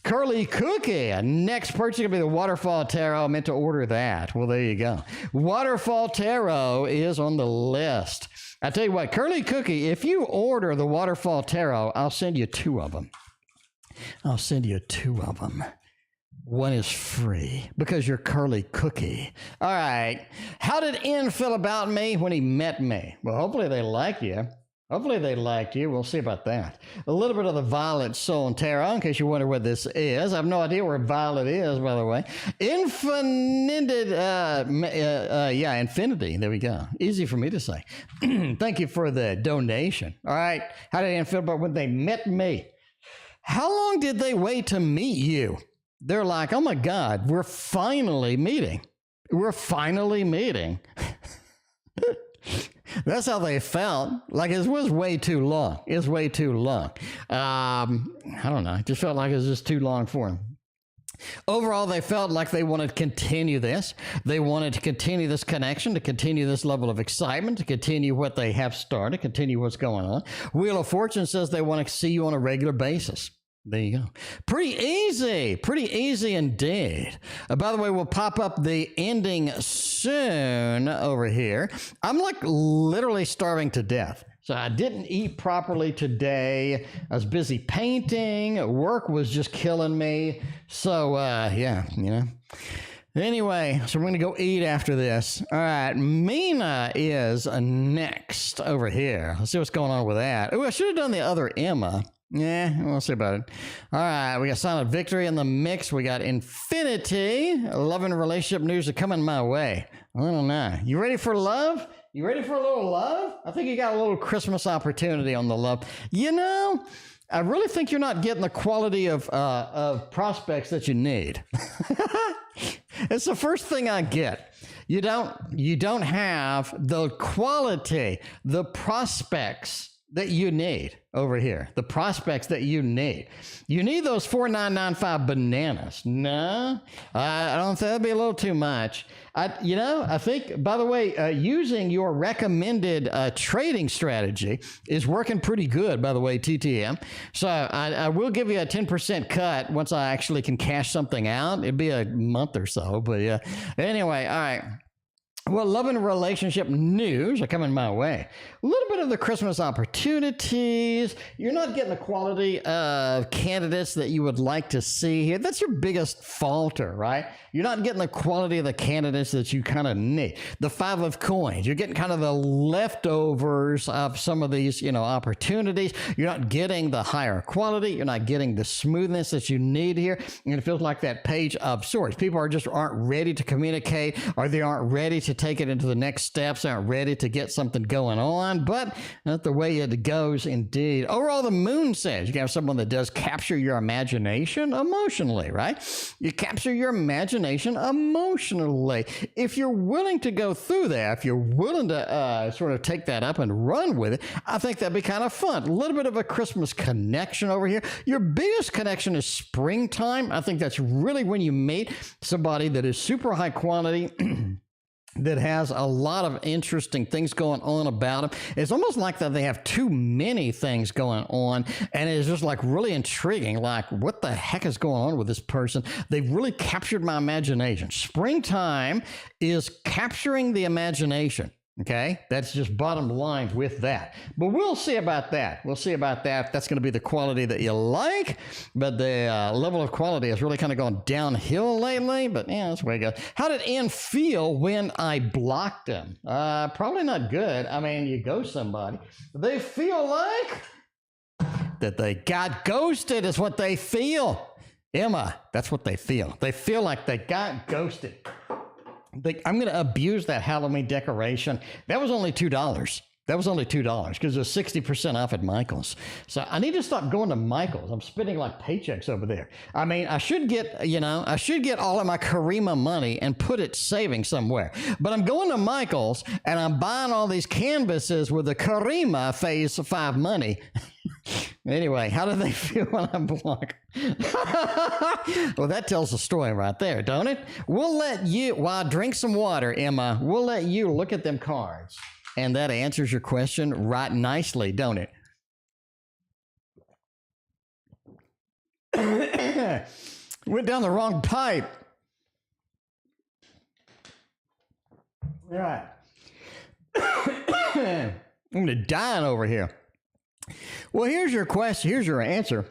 Curly Cookie, next purchase is going to be the Waterfall Tarot. I meant to order that. Well, there you go. Waterfall Tarot is on the list. I tell you what, Curly Cookie, if you order the Waterfall Tarot, I'll send you 2 of them. I'll send you 2 of them. One is free because you're Curly Cookie. All right. How did N feel about me when he met me? Well, hopefully they like you. Hopefully they liked you. We'll see about that. A little bit of the Violet Soul Tarot, in case you wonder what this is. I have no idea where Violet is, by the way. Infinity. There we go. Easy for me to say. Thank you for the donation. All right. How did N feel about when they met me? How long did they wait to meet you? They're like, oh my God, we're finally meeting. We're finally meeting. That's how they felt. Like it was way too long. It's way too long. I don't know. It just felt like it was just too long for them. Overall, they felt like they wanted to continue this. They wanted to continue this connection, to continue this level of excitement, to continue what they have started, continue what's going on. Wheel of Fortune says they want to see you on a regular basis. There you go. Pretty easy indeed. By the way, we'll pop up the ending soon over here. I'm like literally starving to death. So I didn't eat properly today. I was busy painting. Work was just killing me. So, yeah, you know. Anyway, so we're going to go eat after this. All right, Mina is next over here. Let's see what's going on with that. Oh, I should have done the other Emma. Yeah, we'll see about it. All right, we got Silent Victory in the mix. We got Infinity. Love and relationship news are coming my way. I don't know. You ready for love? You ready for a little love? I think you got a little Christmas opportunity on the love. You know, I really think you're not getting the quality of prospects that you need. It's the first thing I get. You don't have the quality, the prospects that you need over here, the prospects that you need. You need those 4995 bananas. No, I don't think that'd be a little too much. I think, by the way, using your recommended trading strategy is working pretty good, by the way, TTM. So I will give you a 10% cut once I actually can cash something out. It'd be a month or so, but yeah. Anyway, all right. Well, love and relationship news are coming my way. A little bit of the Christmas opportunities. You're not getting the quality of candidates that you would like to see here. That's your biggest falter, right? You're not getting the quality of the candidates that you kind of need. The 5 of coins. You're getting kind of the leftovers of some of these, opportunities. You're not getting the higher quality. You're not getting the smoothness that you need here. And it feels like that Page of Swords. People aren't ready to communicate, or they aren't ready to take it into the next steps, aren't ready to get something going on, but that's the way it goes indeed. Overall, the moon says you can have someone that does capture your imagination emotionally, right? You capture your imagination emotionally. If you're willing to go through that, if you're willing to sort of take that up and run with it, I think that'd be kind of fun. A little bit of a Christmas connection over here. Your biggest connection is springtime. I think that's really when you meet somebody that is super high quality, that has a lot of interesting things going on about them. It's almost like that they have too many things going on, and it's just like really intriguing. Like, what the heck is going on with this person? They've really captured my imagination. Springtime is capturing the imagination. Okay, that's just bottom line with that. But we'll see about that. We'll see about that. That's going to be the quality that you like. But the level of quality has really kind of gone downhill lately. But yeah, that's the way it goes. How did Ann feel when I blocked him? Probably not good. I mean, you ghost somebody. They feel like that they got ghosted is what they feel. Emma, that's what they feel. They feel like they got ghosted. I'm going to abuse that Halloween decoration. That was only $2. That was only $2 because it was 60% off at Michael's. So I need to stop going to Michael's. I'm spending like paychecks over there. I mean, I should get all of my Karima money and put it saving somewhere. But I'm going to Michael's and I'm buying all these canvases with the Karima Phase 5 money. Anyway, how do they feel when I block? Well, that tells the story right there, don't it? We'll let you, while I drink some water, Emma, we'll let you look at them cards. And that answers your question right nicely, don't it? Went down the wrong pipe. All right. I'm going to die over here. Well, here's your question. Here's your answer.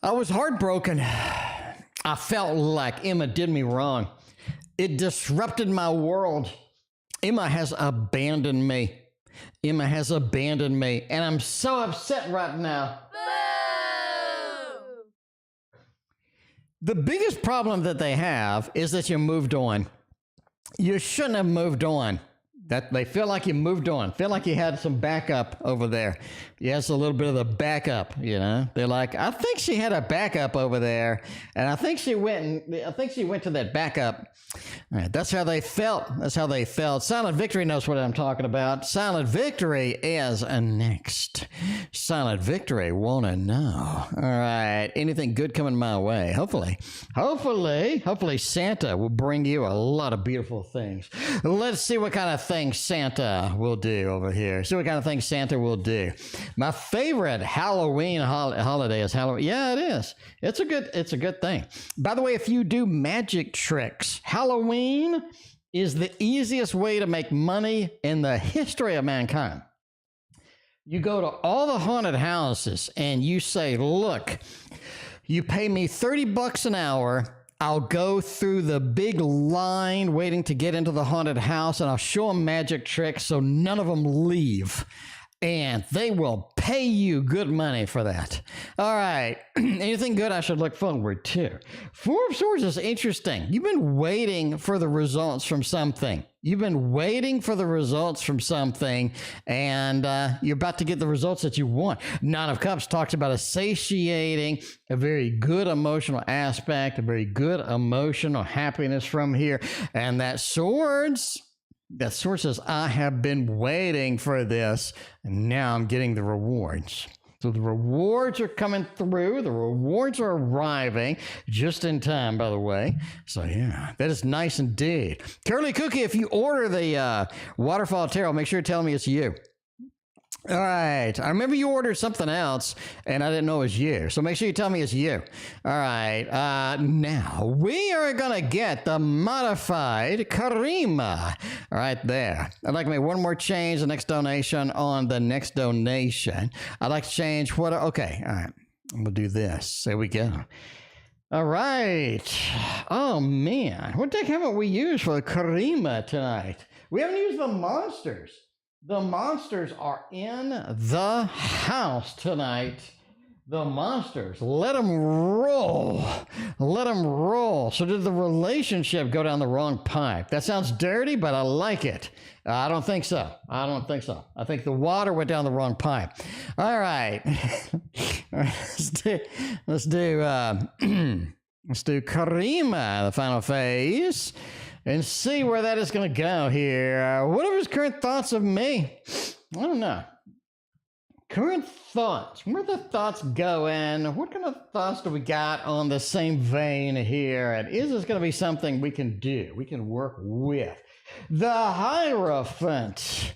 I was heartbroken. I felt like Emma did me wrong. It disrupted my world. Emma has abandoned me. Emma has abandoned me. And I'm so upset right now. The biggest problem that they have is that you moved on. You shouldn't have moved on. That they feel like you moved on, feel like you had some backup over there. Yes, a little bit of the backup, you know. They're like, I think she had a backup over there, and I think she went to that backup. All right, that's how they felt. That's how they felt. Silent Victory knows what I'm talking about. Silent Victory is next. Silent Victory wanna know. All right, anything good coming my way? Hopefully Santa will bring you a lot of beautiful things. Let's see what kind of things Santa will do over here. See what kind of things Santa will do. My favorite Halloween holiday is Halloween. Yeah, it is. It's a good thing. By the way, if you do magic tricks, Halloween is the easiest way to make money in the history of mankind. You go to all the haunted houses and you say, look, you pay me $30 an hour. I'll go through the big line waiting to get into the haunted house, and I'll show them magic tricks so none of them leave. And they will pay you good money for that. All right. Anything good I should look forward to? Four of Swords is interesting. You've been waiting for the results from something. You've been waiting for the results from something, and you're about to get the results that you want. Nine of Cups talks about satiating, a very good emotional aspect, a very good emotional happiness from here. And that Swords says, I have been waiting for this, and now I'm getting the rewards. So the rewards are coming through. The rewards are arriving just in time, by the way. So, yeah, that is nice indeed. Curly Cookie, if you order the Waterfall Tarot, make sure you tell me it's you. All right. I remember you ordered something else, and I didn't know it was you. So make sure you tell me it's you. All right. Now, we are going to get the modified Karima right there. I'd like to make one more change, the next donation on the next donation. I'd like to change what... Okay. All right. We'll do this. There we go. All right. Oh, man. What the heck haven't we used for the Karima tonight? We haven't used the monsters. The monsters are in the house tonight. The monsters. Let them roll. Let them roll. So did the relationship go down the wrong pipe? That sounds dirty, but I like it. I don't think so. I don't think so. I think the water went down the wrong pipe. All right. Let's do Karima, the final phase, and see where that is going to go here. What are his current thoughts of me? I don't know. Current thoughts. Where are the thoughts going? What kind of thoughts do we got on the same vein here? And is this going to be something we can do? We can work with. The Hierophant.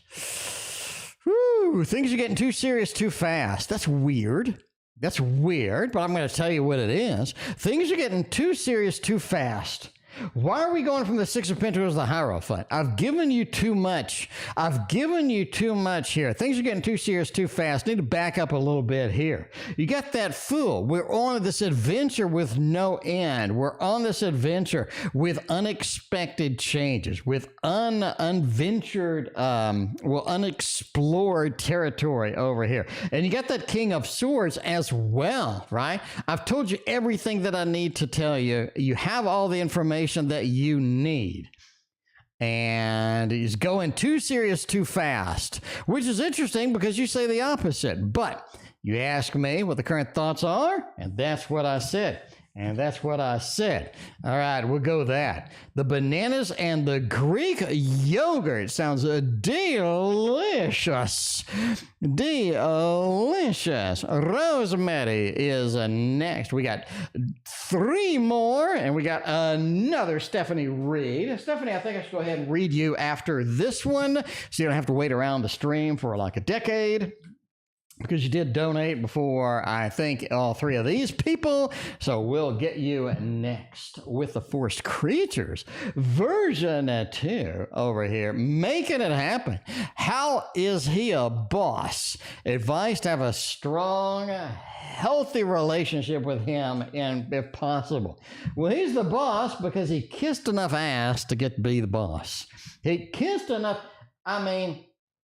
Whew, things are getting too serious too fast. That's weird. That's weird, but I'm going to tell you what it is. Things are getting too serious too fast. Why are we going from the Six of Pentacles to the Hierophant? I've given you too much. I've given you too much here. Things are getting too serious too fast. Need to back up a little bit here. You got that Fool. We're on this adventure with no end. We're on this adventure with unexpected changes, with unventured, unexplored territory over here. And you got that King of Swords as well, right? I've told you everything that I need to tell you. You have all the information that you need, and he's going too serious too fast, which is interesting because you say the opposite, but you ask me what the current thoughts are, and that's what I said. And that's what I said. All right, we'll go with that. The bananas and the Greek yogurt sounds delicious. Delicious. Rosemary is next. We got 3 more, and we got another Stephanie Reed. Stephanie, I think I should go ahead and read you after this one, so you don't have to wait around the stream for like a decade. Because you did donate before, I think, all 3 of these people. So we'll get you next with the Forced Creatures. Version 2 over here, making it happen. How is he a boss? Advice to have a strong, healthy relationship with him, and if possible. Well, he's the boss because he kissed enough ass to get to be the boss. He kissed enough,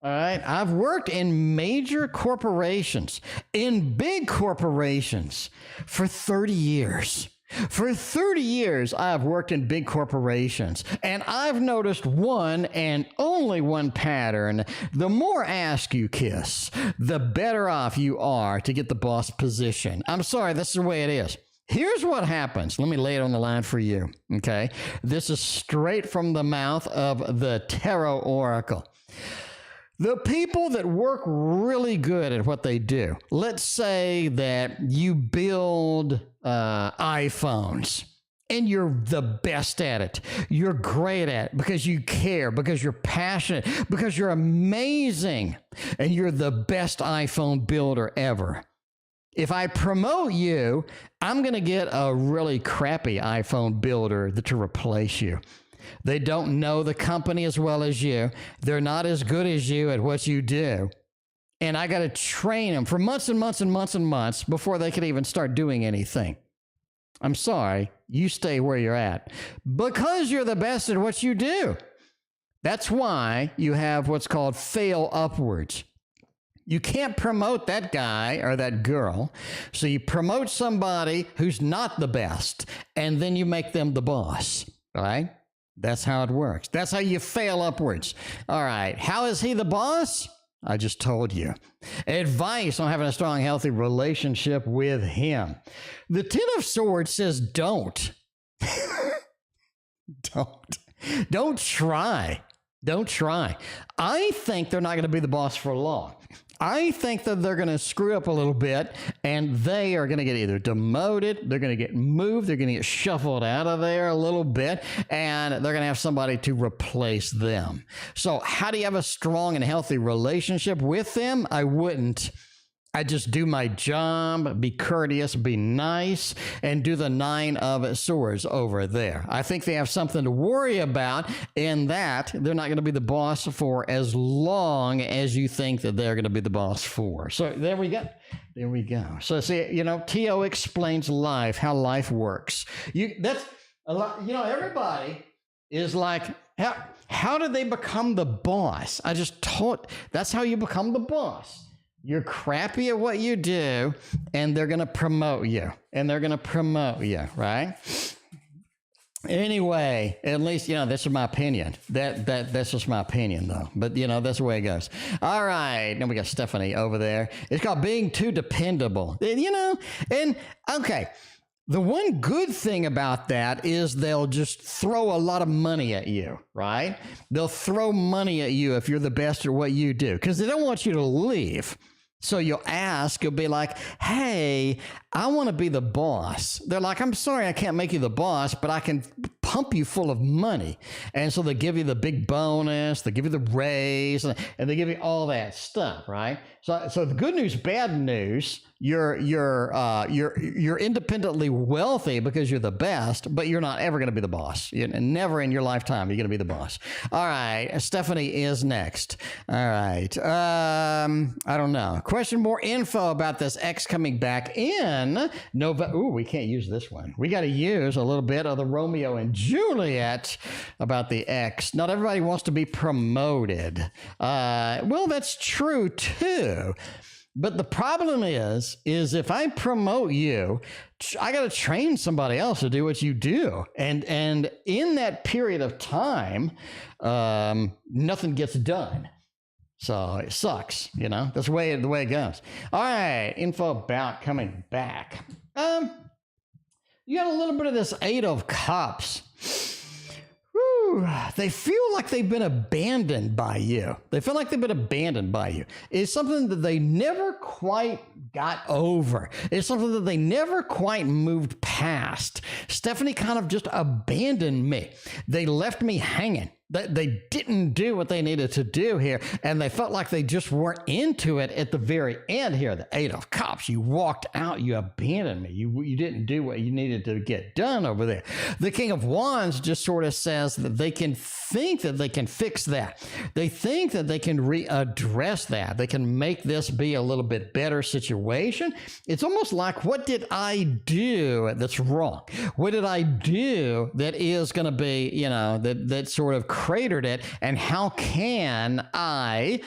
all right, I've worked in major corporations, in big corporations, for 30 years. For 30 years, I've worked in big corporations, and I've noticed one and only one pattern. The more ass you kiss, the better off you are to get the boss position. I'm sorry, that's the way it is. Here's what happens. Let me lay it on the line for you, okay? This is straight from the mouth of the Tarot Oracle. The people that work really good at what they do, let's say that you build iPhones and you're the best at it. You're great at it because you care, because you're passionate, because you're amazing, and you're the best iPhone builder ever. If I promote you, I'm going to get a really crappy iPhone builder to replace you. They don't know the company as well as you. They're not as good as you at what you do. And I got to train them for months and months and months and months before they can even start doing anything. I'm sorry, you stay where you're at because you're the best at what you do. That's why you have what's called fail upwards. You can't promote that guy or that girl. So you promote somebody who's not the best, and then you make them the boss, all right? That's how it works. That's how you fail upwards. All right. How is he the boss? I just told you. Advice on having a strong, healthy relationship with him. The Ten of Swords says don't. Don't try. Don't try. I think they're not going to be the boss for long. I think that they're going to screw up a little bit, and they are going to get either demoted, they're going to get moved, they're going to get shuffled out of there a little bit, and they're going to have somebody to replace them. So how do you have a strong and healthy relationship with them? I wouldn't. I just do my job, be courteous, be nice, and do the 9 of Swords over there. I think they have something to worry about in that they're not going to be the boss for as long as you think that they're going to be the boss for. So there we go. There we go. So see, T.O. explains life, how life works. That's a lot. Everybody is like, how did they become the boss? I just taught, that's how you become the boss. You're crappy at what you do, and they're going to promote you. Right? Anyway, at least, this is my opinion. That's just my opinion, though. But, that's the way it goes. All right. Now we got Stephanie over there. It's called being too dependable. And, okay. The one good thing about that is they'll just throw a lot of money at you, right? They'll throw money at you if you're the best at what you do because they don't want you to leave. So you'll be like, hey, I want to be the boss. They're like, I'm sorry, I can't make you the boss, but I can pump you full of money. And so they give you the big bonus, they give you the raise, and they give you all that stuff, right? So the good news, bad news, you're independently wealthy because you're the best, but you're not ever going to be the boss. Never in your lifetime you're going to be the boss. All right, Stephanie is next. All right, I don't know. Question more info about this X coming back in November. Ooh, we can't use this one. We got to use a little bit of the Romeo and Juliet about the X. Not everybody wants to be promoted. Well, that's true too. But the problem is if I promote you, I got to train somebody else to do what you do. And in that period of time, nothing gets done. So it sucks, that's the way it goes. All right, info about coming back. You got a little bit of this Eight of Cups. Whew, they feel like they've been abandoned by you. They feel like they've been abandoned by you. It's something that they never quite got over. It's something that they never quite moved past. Stephanie kind of just abandoned me. They left me hanging. They didn't do what they needed to do here, and they felt like they just weren't into it at the very end here. The Eight of Cups, you walked out, you abandoned me. You didn't do what you needed to get done over there. The King of Wands just sort of says that they can think that they can fix that. They think that they can readdress that. They can make this be a little bit better situation. It's almost like, what did I do that's wrong? What did I do that is going to be, that sort of cratered it, and how can I,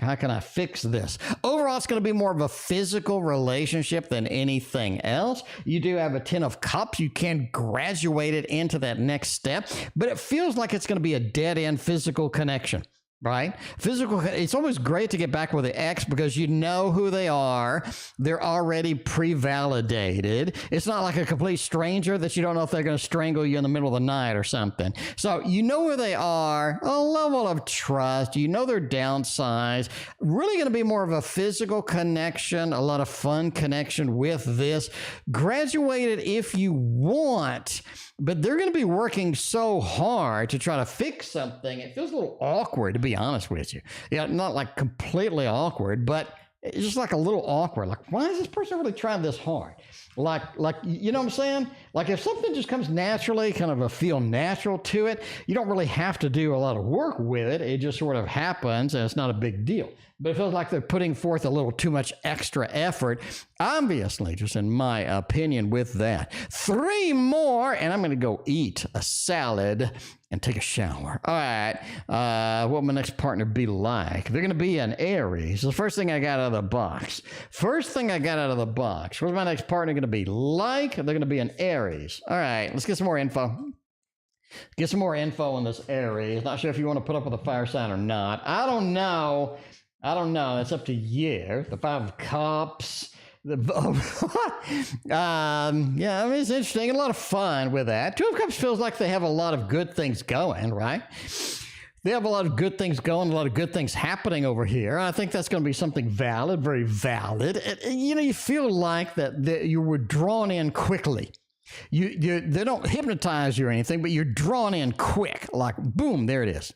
how can I fix this? Overall, it's going to be more of a physical relationship than anything else. You do have a Ten of Cups. You can graduate it into that next step, but it feels like it's going to be a dead-end physical connection. Right? Physical, it's always great to get back with the ex because you know who they are. They're already pre-validated. It's not like a complete stranger that you don't know if they're going to strangle you in the middle of the night or something. So you know where they are, a level of trust. You know their downsides. Really going to be more of a physical connection, a lot of fun connection with this. Graduate it if you want, but they're going to be working so hard to try to fix something. It feels a little awkward, to be honest with you. Yeah, not like completely awkward, but it's just like a little awkward. Like, why is this person really trying this hard? Like, you know what I'm saying? Like, if something just comes naturally, kind of a feel natural to it, you don't really have to do a lot of work with it. It just sort of happens, and it's not a big deal. But it feels like they're putting forth a little too much extra effort, obviously, just in my opinion with that. 3 more, and I'm going to go eat a salad and take a shower. All right, what will my next partner be like? They're going to be an Aries. The first thing I got out of the box. What's my next partner going to be like? They're going to be an Aries. All right, let's get some more info. Get some more info on this Aries. Not sure if you want to put up with a fire sign or not. I don't know. It's up to you. The 5 of Cups. Yeah, I mean, it's interesting. A lot of fun with that. 2 of Cups feels like they have a lot of good things going, right? They have a lot of good things going, a lot of good things happening over here. I think that's going to be something valid, very valid. You feel like that you were drawn in quickly. They don't hypnotize you or anything, but you're drawn in quick, like boom, there it is.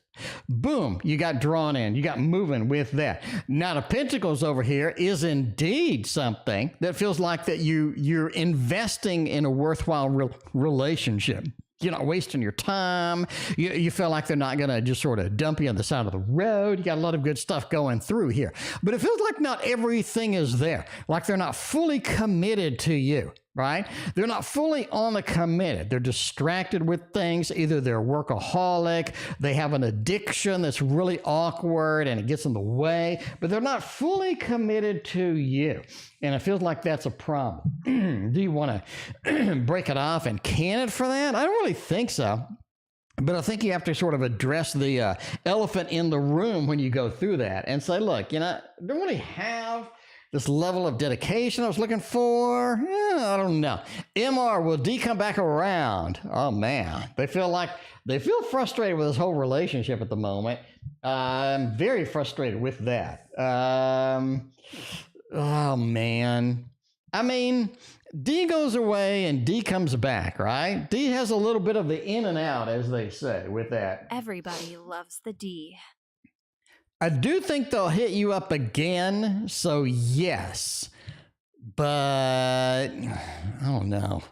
Boom, you got drawn in, you got moving with that. Knight of Pentacles over here is indeed something that feels like that you're investing in a worthwhile relationship. You're not wasting your time. You feel like they're not going to just sort of dump you on the side of the road. You got a lot of good stuff going through here. But it feels like not everything is there. Like they're not fully committed to you, right? They're not fully on the committed. They're distracted with things. Either they're workaholic, they have an addiction that's really awkward and it gets in the way, but they're not fully committed to you. And it feels like that's a problem. Do you want to break it off and can it for that? I don't really think so. But I think you have to sort of address the elephant in the room when you go through that and say, look, I don't really have this level of dedication I was looking for. I don't know. MR, will D come back around? Oh, man. They feel frustrated with this whole relationship at the moment. I'm very frustrated with that. Oh, man. I mean, D goes away and D comes back, right? D has a little bit of the in and out, as they say, with that. Everybody loves the D. I do think they'll hit you up again, so yes. But I don't know.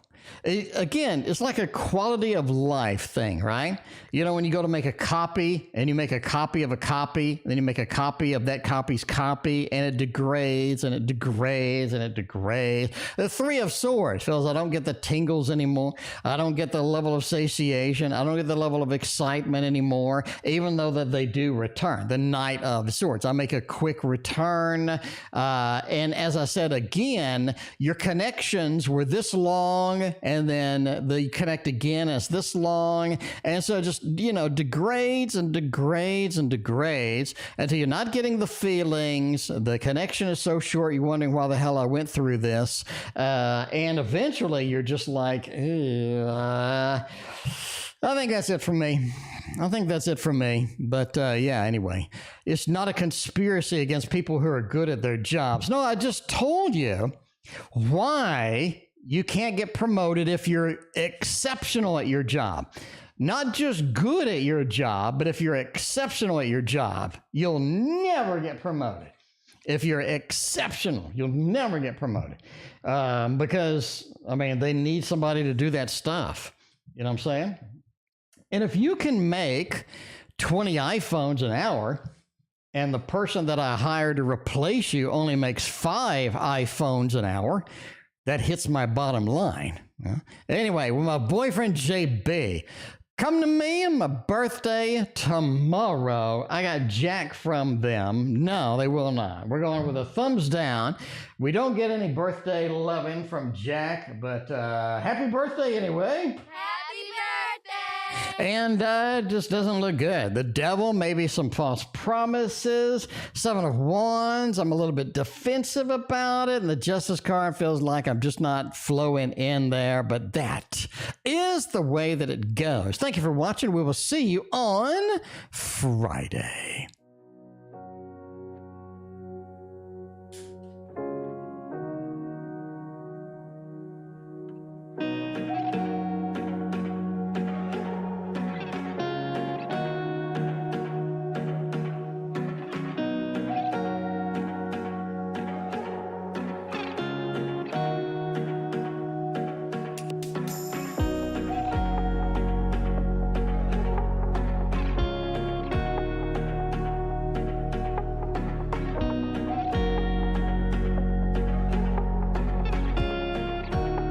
Again, it's like a quality of life thing, right? When you go to make a copy and you make a copy of a copy, then you make a copy of that copy's copy, and it degrades and it degrades and it degrades. The 3 of Swords feels I don't get the tingles anymore. I don't get the level of satiation. I don't get the level of excitement anymore, even though that they do return. The Knight of Swords. I make a quick return. And as I said again, your connections were this long and then the connect again is this long. And so just, degrades and degrades and degrades until you're not getting the feelings. The connection is so short, you're wondering why the hell I went through this. And eventually you're just like, I think that's it for me. But anyway, it's not a conspiracy against people who are good at their jobs. No, I just told you why you can't get promoted if you're exceptional at your job. Not just good at your job, but if you're exceptional at your job, you'll never get promoted. If you're exceptional, you'll never get promoted. Because, they need somebody to do that stuff. You know what I'm saying? And if you can make 20 iPhones an hour, and the person that I hired to replace you only makes 5 iPhones an hour, that hits my bottom line. Anyway, with my boyfriend JB, come to me on my birthday tomorrow. I got Jack from them. No, they will not. We're going with a thumbs down. We don't get any birthday loving from Jack, but happy birthday anyway. And it just doesn't look good. The devil, maybe some false promises, 7 of Wands. I'm a little bit defensive about it. And the Justice card feels like I'm just not flowing in there. But that is the way that it goes. Thank you for watching. We will see you on Friday.